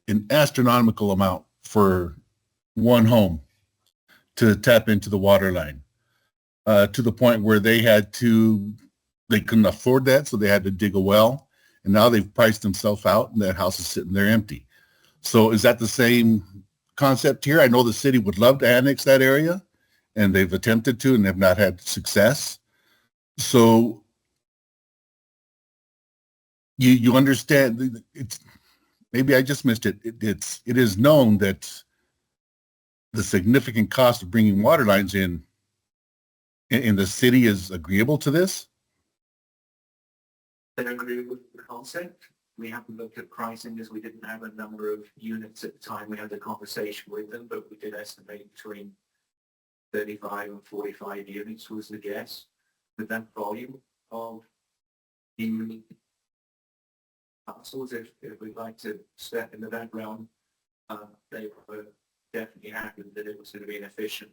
S6: an astronomical amount for one home to tap into the water line, to the point where they couldn't afford that, so they had to dig a well, and now they've priced themselves out and that house is sitting there empty. So is that the same concept here? I know the city would love to annex that area, and they've attempted to and have not had success. So you understand, it's, maybe I just missed it. It is known that the significant cost of bringing water lines in And the city is agreeable to this?
S5: They agree with the concept. We haven't looked at pricing as we didn't have a number of units at the time we had the conversation with them, but we did estimate between 35 and 45 units was the guess. With that volume of the parcels, if we'd like to step into that realm, they were definitely happy that it was going to be an efficient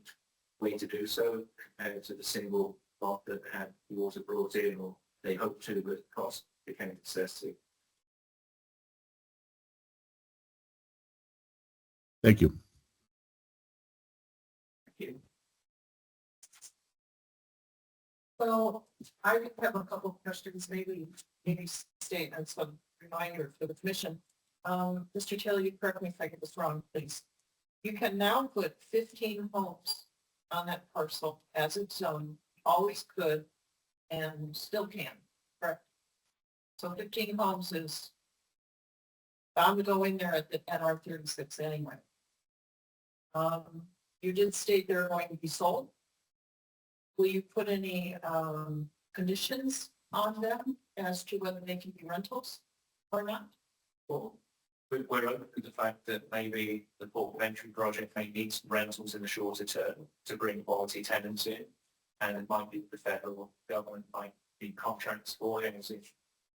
S5: way to do so compared to the single lot that had water brought in, or they hoped to, but the cost became excessive.
S6: Thank you.
S1: Well, I have a couple of questions, maybe statements, some reminder for the commission. Mr. Taylor, you correct me if I get this wrong, please. You can now put 15 homes on that parcel as it's zoned, always could, and still can, correct? So 15 homes is bound to go in there at R36 anyway. You did state they're going to be sold. Will you put any conditions on them as to whether they can be rentals or not?
S5: Well, we're open to the fact that maybe the port of entry project may need some rentals in the shorter term to bring quality tenants in. And it might be the federal government might be contracts for housing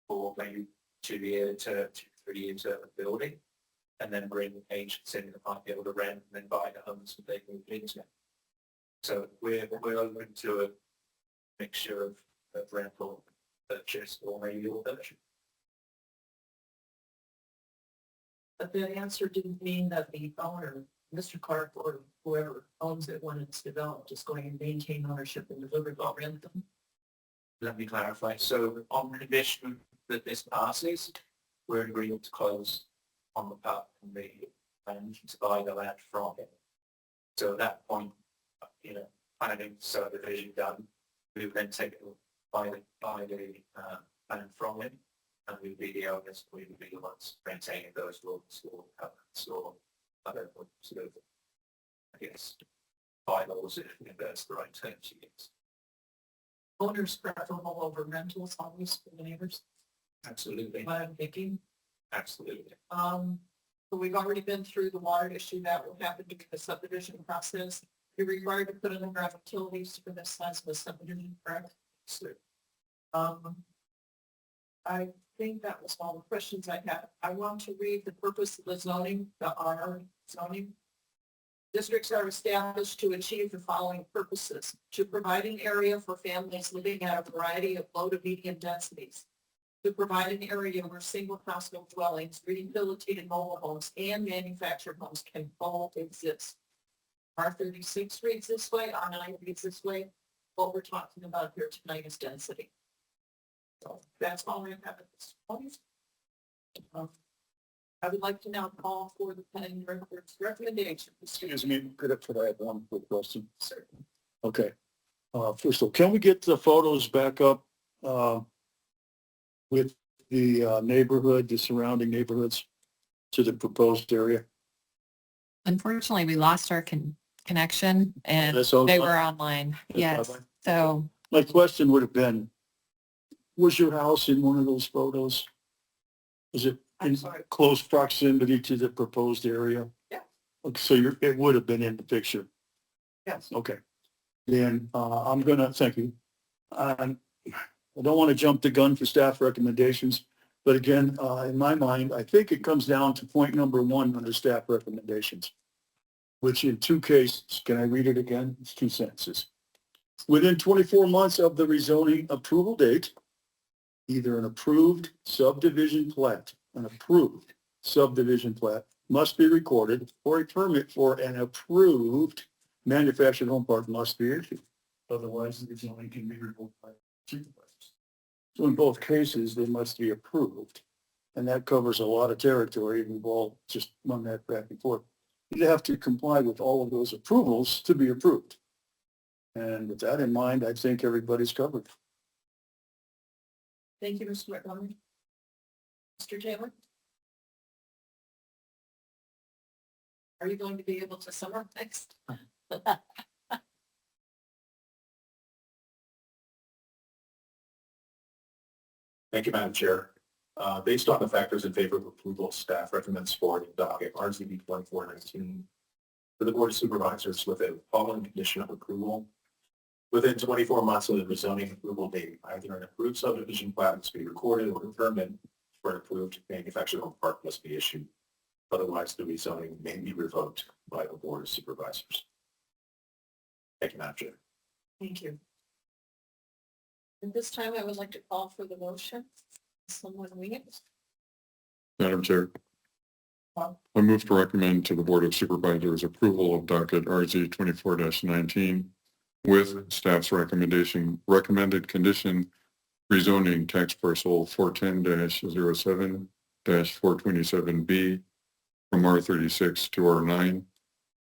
S5: for maybe 2 years to 3 years of building, and then bring agents in that might be able to rent and then buy the homes that they move into. So we're open to a mixture of rental, purchase, or maybe all purchase.
S1: But that answer didn't mean that the owner, Mr. Clark, or whoever owns it when it's developed is going to maintain ownership and deliver the rent them.
S5: Let me clarify. So on condition that this passes, we're agreeing to close on the part from the land to buy the land from it. So at that point, planning subdivision done, we would then take it by the land from him, and we would be the owners, we would be the ones maintaining those rules or covenants or other sort of, I guess, bylaws if that's the right term to use.
S1: Owners preferable over rentals always for the neighbors.
S5: Absolutely.
S1: What I'm thinking.
S5: Absolutely.
S1: So we've already been through the water issue that will happen during the subdivision process. You're required to put in the ground utilities for this size of a subdivision, correct?
S5: So,
S1: I think that was all the questions I had. I want to read the purpose of the zoning, the R zoning. Districts are established to achieve the following purposes: to provide an area for families living at a variety of low to medium densities, to provide an area where single household dwellings, rehabilitated mobile homes, and manufactured homes can all exist. R36 reads this way, R9 reads this way. What we're talking about here tonight is density. So that's all I have at this point. I would like to now call for the planning director's recommendation.
S3: Excuse me, could I have one quick question?
S1: Certainly.
S3: Okay. First of all, can we get the photos back up with the neighborhood, the surrounding neighborhoods to the proposed area?
S9: Unfortunately, we lost our connection and
S3: That's all
S9: they
S3: fine.
S9: were online.
S3: That's
S9: Yes.
S3: fine.
S9: So
S3: My question would have been, was your house in one of those photos? Is it
S1: I'm
S3: in
S1: sorry.
S3: close proximity to the proposed area?
S1: Yeah.
S3: Okay, so it would have been in the picture.
S1: Yes.
S3: Okay. Then I'm gonna, thank you. I don't want to jump the gun for staff recommendations, but again, in my mind, I think it comes down to point number 1 under staff recommendations, which in 2 cases, can I read it again? It's 2 sentences. Within 24 months of the rezoning approval date, either an approved subdivision plat must be recorded, or a permit for an approved manufactured home park must be issued. Otherwise, the zoning can be revoked by supervisors. So in both cases, they must be approved. And that covers a lot of territory. We've all just run that back and forth. You have to comply with all of those approvals to be approved. And with that in mind, I think everybody's covered.
S1: Thank you, Mr. Montgomery. Mr. Taylor? Are you going to be able to summarize?
S4: Thank you, Madam Chair. Based on the factors in favor of approval, staff recommends forwarding docket RZB 2419 to the Board of Supervisors with a following condition of approval. Within 24 months of the rezoning approval date, either an approved subdivision plat must be recorded or determined for an approved manufactured home park must be issued. Otherwise, the rezoning may be revoked by the Board of Supervisors. Thank you, Madam Chair.
S1: Thank you. At this time, I would like to call for the motion. Someone read it?
S2: Madam Chair. I move to recommend to the Board of Supervisors approval of docket RZ 24-19 with staff's recommended condition rezoning tax parcel 410-07-427B from R36 to R9,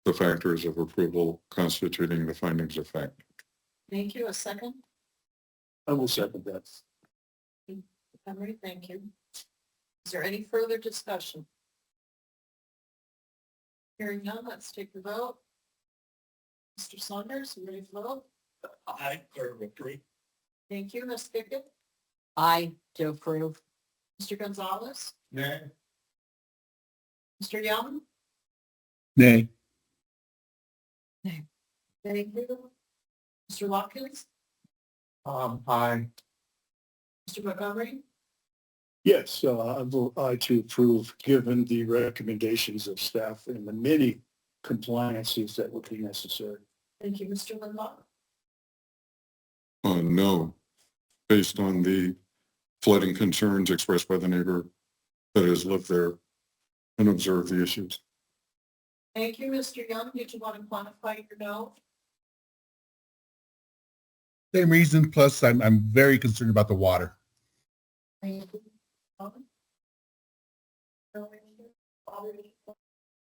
S2: the factors of approval constituting the findings of fact.
S1: Thank you. A second?
S3: I will second that.
S1: Henry, thank you. Is there any further discussion? Hearing none, let's take the vote. Mr. Saunders, you ready to vote?
S3: I agree.
S1: Thank you. Ms. Pickett?
S8: I to approve.
S1: Mr. Gonzalez?
S3: Nay.
S1: Mr. Young?
S6: Nay.
S1: Thank you. Mr. Watkins?
S3: Aye.
S1: Mr. Montgomery?
S3: Yes, I vote aye to approve, given the recommendations of staff and the many compliances that would be necessary.
S1: Thank you. Mr. Limbaugh?
S2: No, based on the flooding concerns expressed by the neighbor that has lived there and observed the issues.
S1: Thank you. Mr. Young, did you want to quantify your no?
S6: Same reason, plus I'm very concerned about the water.
S1: Thank you.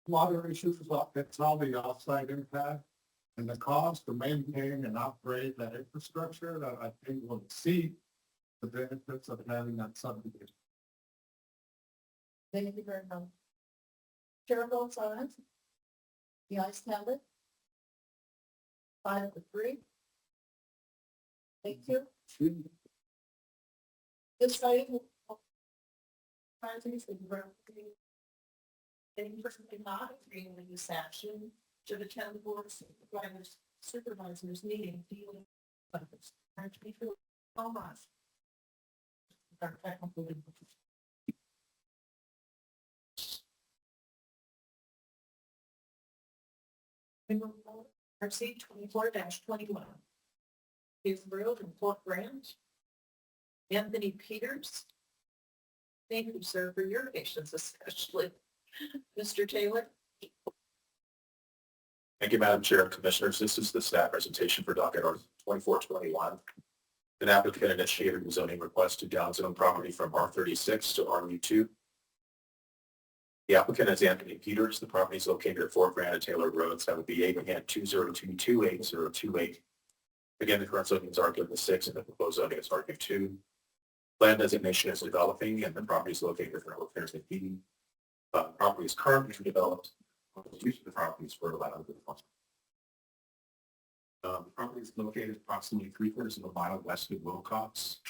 S3: Water issues, that's all the offsite impact and the cost to maintain and operate that infrastructure that I think will exceed the benefits of having that subdivision.
S1: Thank you very much. Chair votes aye. The ayes have it. 5 to 3. Thank you. This item. Any person did not agree with this action should attend the Board of Supervisors meeting dealing with this. Thank you so much. Our technical difficulties. RC 24-21. His Road in Fort Grant. Anthony Peters. Thank you, sir, for your patience, especially. Mr. Taylor?
S4: Thank you, Madam Chair and Commissioners. This is the staff presentation for docket R 2421. An applicant initiated a zoning request to downzone property from R36 to RU2. The applicant is Anthony Peters. The property is located at Fort Grant and Taylor Roads. That would be Abraham 202288028. Again, the current zoning is R36 and the proposed zoning is RU2. Land designation is developing and the property is located for repairs and heating. Property is currently developed. Use of the properties for allowed. The property is located approximately 3/4 of a mile west of Wilcox.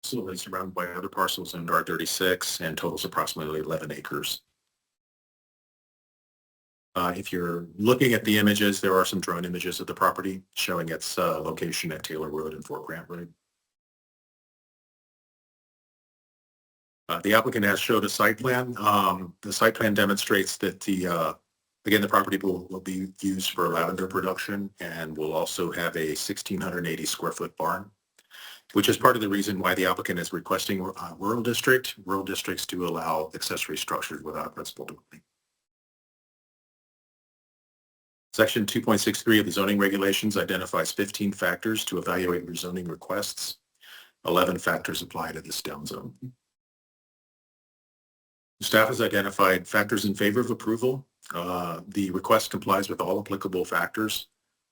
S4: So it's surrounded by other parcels in R36 and totals approximately 11 acres. If you're looking at the images, there are some drone images of the property showing its location at Taylor Road and Fort Grant Road. The applicant has showed a site plan. The site plan demonstrates that again, the property will be used for lavender production and will also have a 1,680 square foot barn, which is part of the reason why the applicant is requesting rural district. Rural districts do allow accessory structures without a principal dwelling. Section 2.63 of the zoning regulations identifies 15 factors to evaluate rezoning requests. 11 factors apply to this downzone. Staff has identified factors in favor of approval. The request complies with all applicable factors.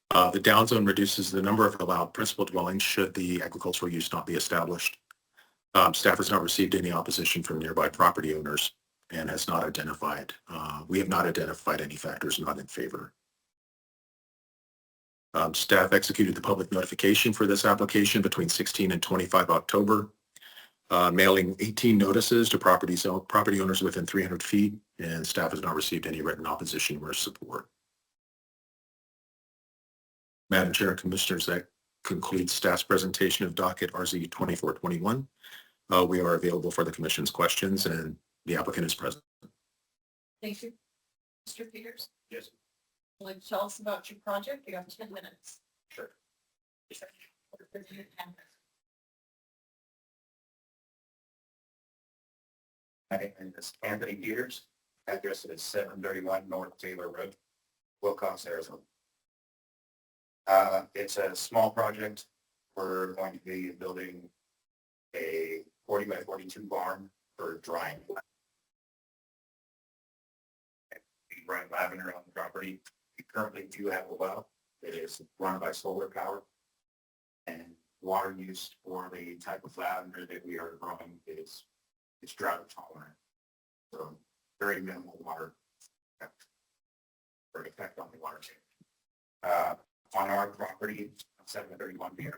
S4: The downzone reduces the number of allowed principal dwellings should the agricultural use not be established. Staff has not received any opposition from nearby property owners and has not identified, we have not identified any factors not in favor. Staff executed the public notification for this application between 16 and 25 October, mailing 18 notices to property owners within 300 feet, and staff has not received any written opposition or support. Madam Chair and Commissioners, that concludes staff's presentation of docket RZ 2421. We are available for the commission's questions, and the applicant is present.
S1: Thank you. Mr. Peters,
S3: Yes.
S1: would you like to tell us about your project? You have 10 minutes.
S3: Sure. My name is Anthony Peters. Address is 731 North Taylor Road, Wilcox, Arizona. It's a small project. We're going to be building a 40 by 42 barn for drying. We run lavender on the property. We currently do have a well. It is run by solar power. And water used for the type of lavender that we are growing is drought tolerant. So very minimal water effect on the water table. On our property, 731 here.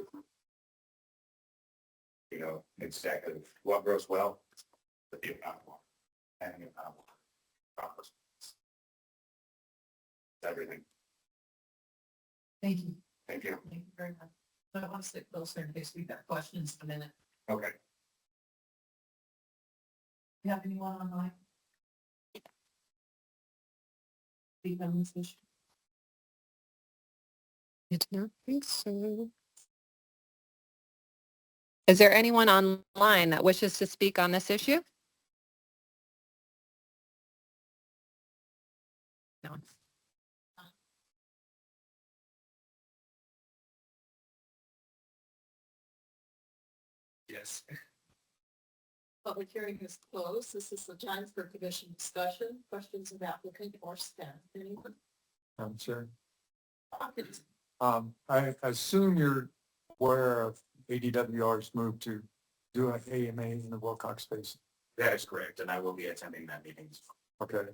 S3: You know, exactly what grows well, but the amount of water and the amount of water. Everything.
S1: Thank you.
S3: Thank you.
S1: Thank you very much. I want to sit closer in case we've got questions in a minute.
S3: Okay.
S1: You have anyone online? Speak on this issue.
S9: I do not think so. Is there anyone online that wishes to speak on this issue? No.
S3: Yes.
S1: Public hearing is closed. This is the time for commission discussion, questions of applicant or staff. Anyone?
S11: I'm sure.
S1: Hawkins?
S11: I assume you're aware of ADWR's move to do an AMA in the Wilcox Basin.
S3: That is correct, and I will be attending that meeting.
S11: Okay.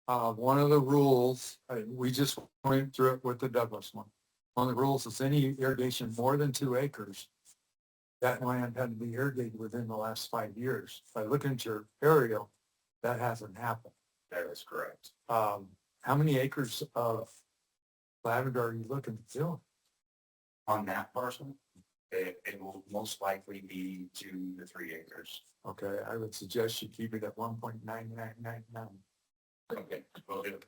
S11: One of the rules, we just went through it with the Douglas one. One of the rules is any irrigation more than 2 acres, that land had to be irrigated within the last 5 years. If I look into your aerial, that hasn't happened.
S3: That is correct.
S11: How many acres of lavender are you looking to do?
S3: On that parcel, it will most likely be 2 to 3 acres.
S11: Okay, I would suggest you keep it at 1.9999.
S3: Okay, will do.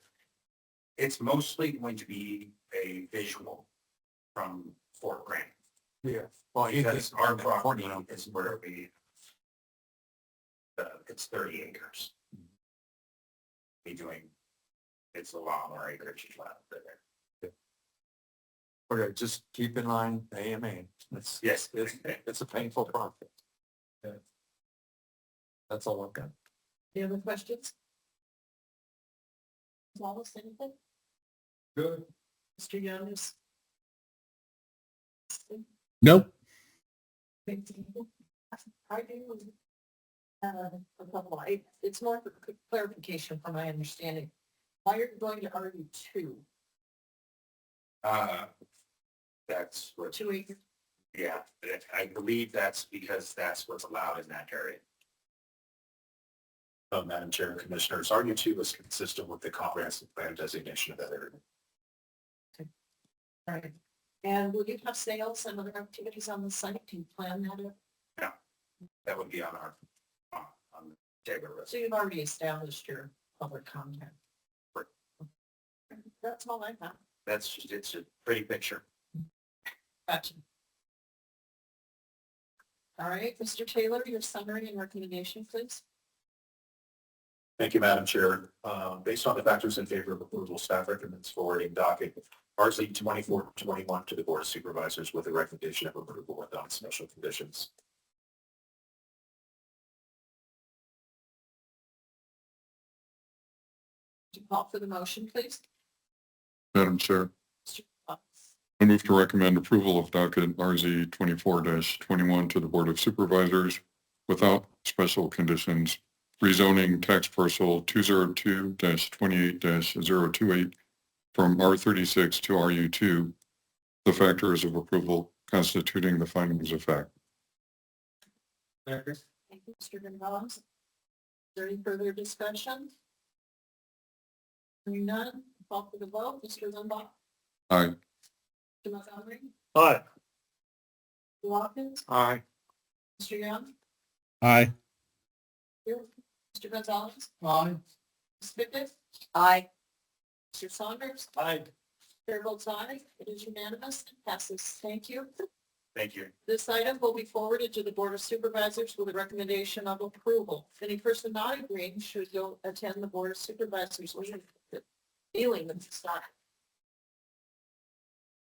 S3: It's mostly going to be a visual from Fort Grant.
S11: Yeah. Well,
S3: Because our property is where it's 30 acres. Be doing, it's a lot more acreage left there.
S11: Okay, just keep in line the AMA.
S3: Yes.
S11: It's a painful process. Yeah. That's all I've got.
S1: Any other questions? Wallace, anything?
S11: Good.
S1: Mr. Young?
S6: Nope.
S1: I do. A couple, it's more for clarification from my understanding. Why are you going to RU2?
S3: That's what,
S1: 2 acres?
S3: yeah, I believe that's because that's what's allowed in that area.
S4: Madam Chair and Commissioners, RU2 is consistent with the comprehensive plan designation of that area.
S1: All right. And will you have sales and other activities on the site? Do you plan that?
S3: No, that would be on our, on the Taylor Road.
S1: So you've already established your public contact.
S3: Right.
S1: That's all I have.
S3: That's just, it's a pretty picture.
S1: Gotcha. All right, Mr. Taylor, your summary and recommendation, please.
S4: Thank you, Madam Chair. Based on the factors in favor of approval, staff recommends forwarding docket RZ 2421 to the Board of Supervisors with a recommendation of approval without special conditions.
S1: Would you call for the motion, please?
S2: Madam Chair,
S1: Mr. Fox.
S2: I move to recommend approval of docket RZ 24-21 to the Board of Supervisors without special conditions, rezoning tax parcel 202-28-028 from R36 to RU2 the factors of approval constituting the findings of fact.
S1: Thank you, Mr. Gonzalez. Is there any further discussion? Hearing none, call for the vote. Mr. Limbach,
S2: Aye.
S1: Mr. Montgomery,
S11: Aye.
S1: Mr. Watkins,
S11: Aye.
S1: Mr. Young,
S6: Aye.
S1: Mr. Gonzalez,
S11: Aye.
S1: Ms. Pickett,
S7: Aye.
S1: Mr. Saunders,
S11: Aye.
S1: chair votes aye. It is unanimous and passes. Thank you.
S5: Thank you.
S1: This item will be forwarded to the Board of Supervisors with a recommendation of approval. Any person not agreeing should go attend the Board of Supervisors meeting dealing with this item.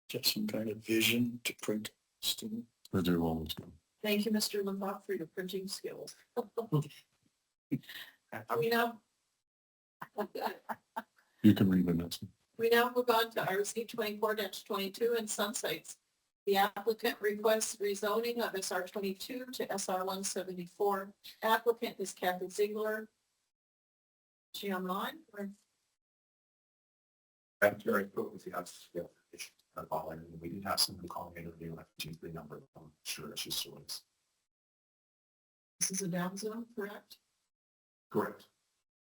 S11: Just some kind of vision to print student.
S2: I do always do.
S1: Thank you, Mr. Limbach, for your printing skills. We now
S2: You can read the next one.
S1: We now move on to RZ 24-22 and Sunsites. The applicant requests rezoning of SR 22 to SR 174. Applicant is Kathy Ziegler. Is she online? Or-
S4: I'm very cool with the calling. We did have someone call me interview, and I changed the number. I'm sure that she still is.
S1: This is a down zone, correct?
S4: Correct.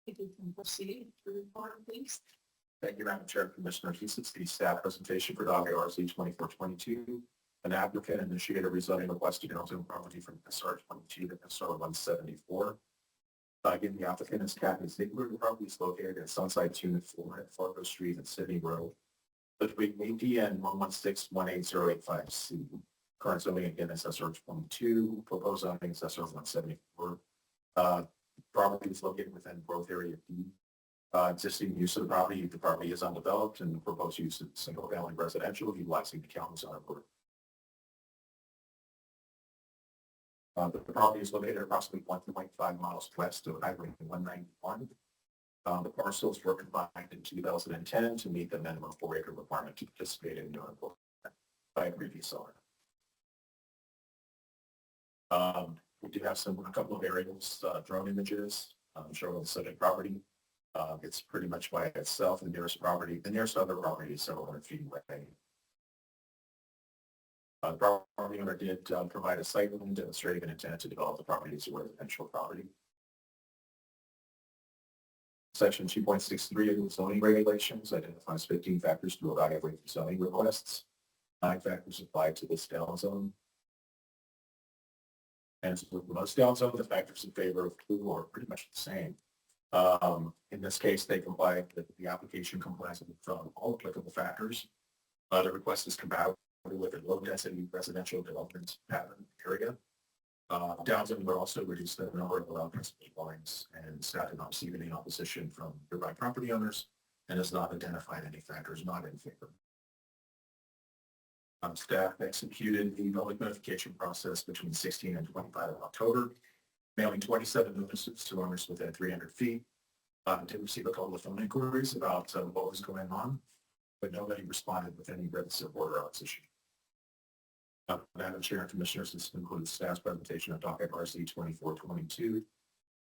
S1: If you can proceed to report, please.
S4: Thank you, Madam Chair, Commissioners. This is the staff presentation for docket RC 2422. An applicant initiated a rezoning request to downzone property from SR 22 to SR 174. Again, the applicant is Kathy Ziegler. The property is located at Sunsites Unit 4 at Fargo Street and Sydney Road between AP and 116-18085C. Current zoning again is SR 22. Proposed zoning is SR 174. Property is located within growth area D. Existing use of the property is undeveloped, and the proposed use is single-family residential utilizing the county's zone board. The property is located approximately 1.5 miles west of Highway 191. The parcels were combined in 2010 to meet the minimum 4-acre requirement to participate in the board by a previous owner. We do have a couple of aerials, drone images showing the subject property. It's pretty much by itself. The nearest other property is several hundred feet away. The property owner did provide a site plan demonstrating an intent to develop the property as a residential property. Section 2.63 of the zoning regulations identifies 15 factors to evaluate zoning requests. 9 factors apply to this down zone. And with most down zones, the factors in favor of approval are pretty much the same. In this case, they comply, the application complies with all applicable factors. The request is compatible with a low density residential development pattern area. Downzone would also reduce the number of allowed principal dwellings, and staff did not receive any opposition from nearby property owners and has not identified any factors not in favor. Staff executed the public notification process between 16 and 25 of October, mailing 27 notices to owners within 300 feet. Did receive a couple of phone inquiries about what was going on, but nobody responded with any written support or opposition. Madam Chair and Commissioners, this concludes staff's presentation of docket RC 2422.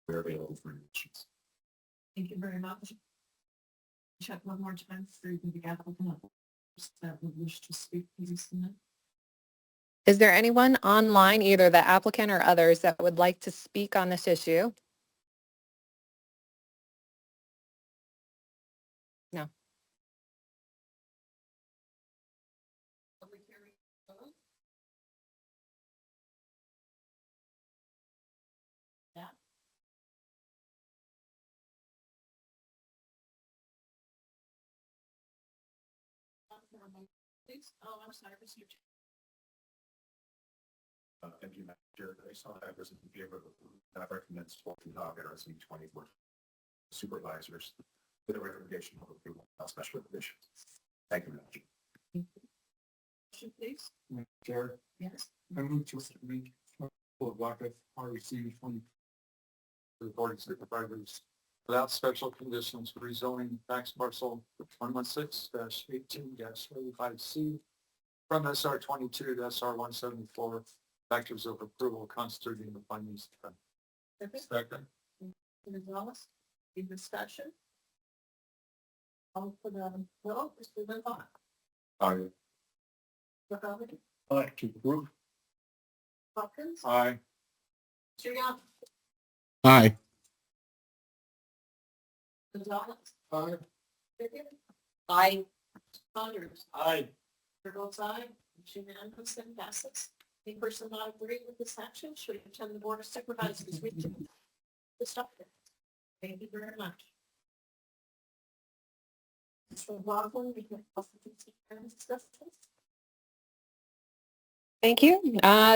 S4: We're available for your questions.
S1: Thank you very much. Check one more time for the applicant that would wish to speak, please.
S9: Is there anyone online, either the applicant or others, that would like to speak on this issue? No.
S1: Public hearing closed. Yeah. Please. Oh, I'm sorry, Mr. Chair.
S4: Thank you, Madam Chair. Based on that, in favor of the recommend support to docket RC 24 supervisors with a recommendation of approval of special conditions. Thank you, Madam Chair.
S1: Motion, please.
S11: Chair,
S1: Yes.
S11: I move to read for docket RC 20. Reporting supervisors without special conditions rezoning tax parcel 116-18-35C from SR 22 to SR 174. Factors of approval constituting the findings.
S1: Second. Gonzalez, in discussion. All for the vote, Mr. Limbach,
S2: Aye.
S3: Aye. To approve.
S1: Hopkins,
S3: Aye.
S1: Mr. Young,
S6: Aye.
S1: Gonzalez,
S3: Aye.
S1: Pickett. Aye. Saunders.
S3: Aye.
S1: Chair votes aye. It's unanimous and passes. Any person not agreeing with this action should attend the Board of Supervisors meeting. To stop it. Thank you very much. Mr. Laughlin, we can also discuss this.
S9: Thank you.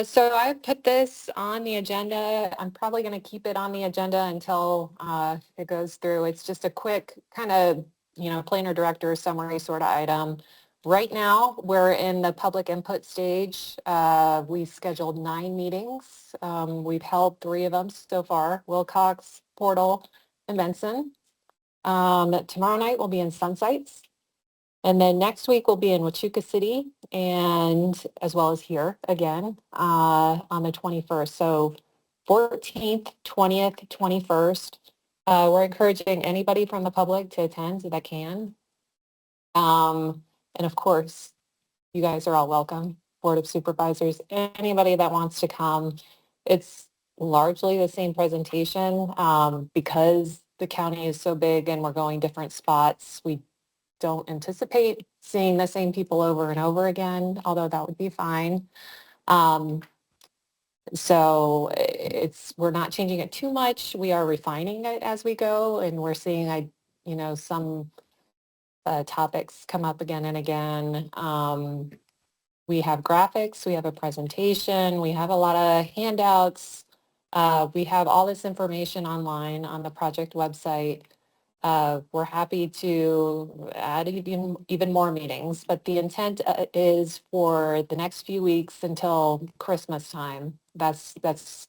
S9: So I put this on the agenda. I'm probably going to keep it on the agenda until it goes through. It's just a quick kind of, planner director summary sort of item. Right now, we're in the public input stage. We scheduled 9 meetings. We've held 3 of them so far, Wilcox, Portal, and Benson. Tomorrow night we'll be in Sunsites. And then next week we'll be in Wachuca City and as well as here again on the 21st. So 14th, 20th, 21st. We're encouraging anybody from the public to attend that can. And of course, you guys are all welcome. Board of Supervisors, anybody that wants to come. It's largely the same presentation because the county is so big and we're going different spots. We don't anticipate seeing the same people over and over again, although that would be fine. So we're not changing it too much. We are refining it as we go, and we're seeing, some topics come up again and again. We have graphics, we have a presentation, we have a lot of handouts. We have all this information online on the project website. We're happy to add even more meetings, but the intent is for the next few weeks until Christmas time. That's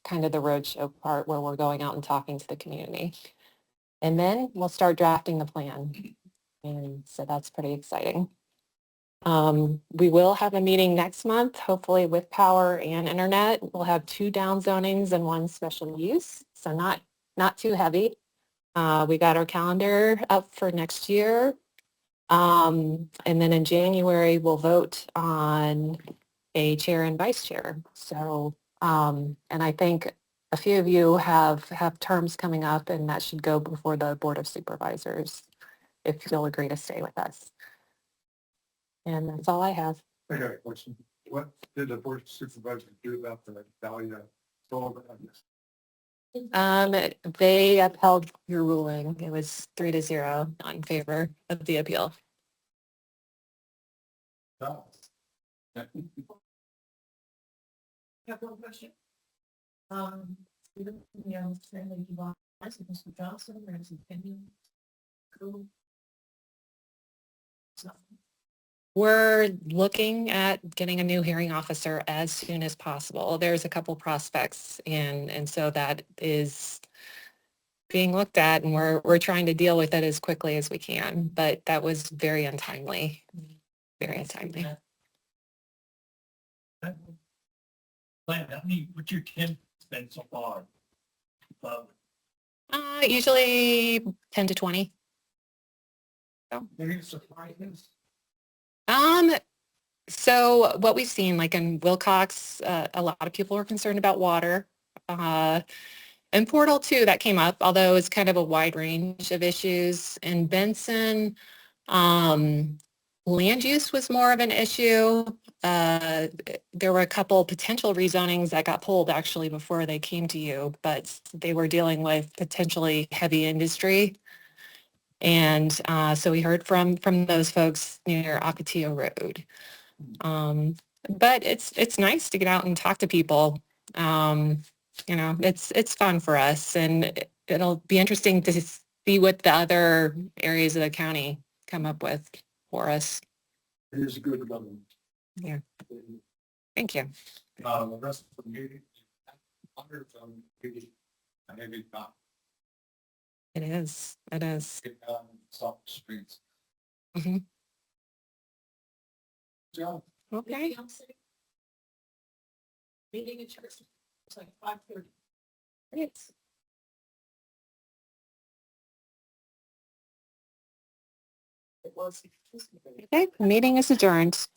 S9: kind of the roadshow part where we're going out and talking to the community. And then we'll start drafting the plan. And so that's pretty exciting. We will have a meeting next month, hopefully with power and internet. We'll have 2 down zonings and 1 special use, so not too heavy. We got our calendar up for next year. And then in January, we'll vote on a chair and vice chair. So, and I think a few of you have terms coming up, and that should go before the Board of Supervisors if you'll agree to stay with us. And that's all I have.
S3: I got a question. What did the Board of Supervisors do about the Dahlia solar?
S9: They upheld your ruling. It was 3-0 in favor of the appeal.
S3: No.
S1: Have one question. Mr. Johnson, or his opinion? Cool.
S9: We're looking at getting a new hearing officer as soon as possible. There's a couple prospects and so that is being looked at, and we're trying to deal with it as quickly as we can, but that was very untimely. Very untimely.
S3: What's your 10 spend so far?
S9: Usually 10 to 20.
S3: Any surprises?
S9: So what we've seen, like in Wilcox, a lot of people are concerned about water. And Portal too, that came up, although it's kind of a wide range of issues. In Benson, land use was more of an issue. There were a couple potential rezonings that got pulled actually before they came to you, but they were dealing with potentially heavy industry. And so we heard from those folks near Ocotillo Road. But it's nice to get out and talk to people. It's fun for us, and it'll be interesting to see what the other areas of the county come up with for us.
S3: It is a good government.
S9: Yeah. Thank you.
S3: The rest of the meeting. Hundreds of meetings. And maybe not.
S9: It is. It is.
S3: Get down soft streets.
S9: Mhm.
S3: John.
S9: Okay.
S1: Meeting in church. It's like 5:30.
S9: Great.
S1: It was.
S9: Okay. Meeting is adjourned.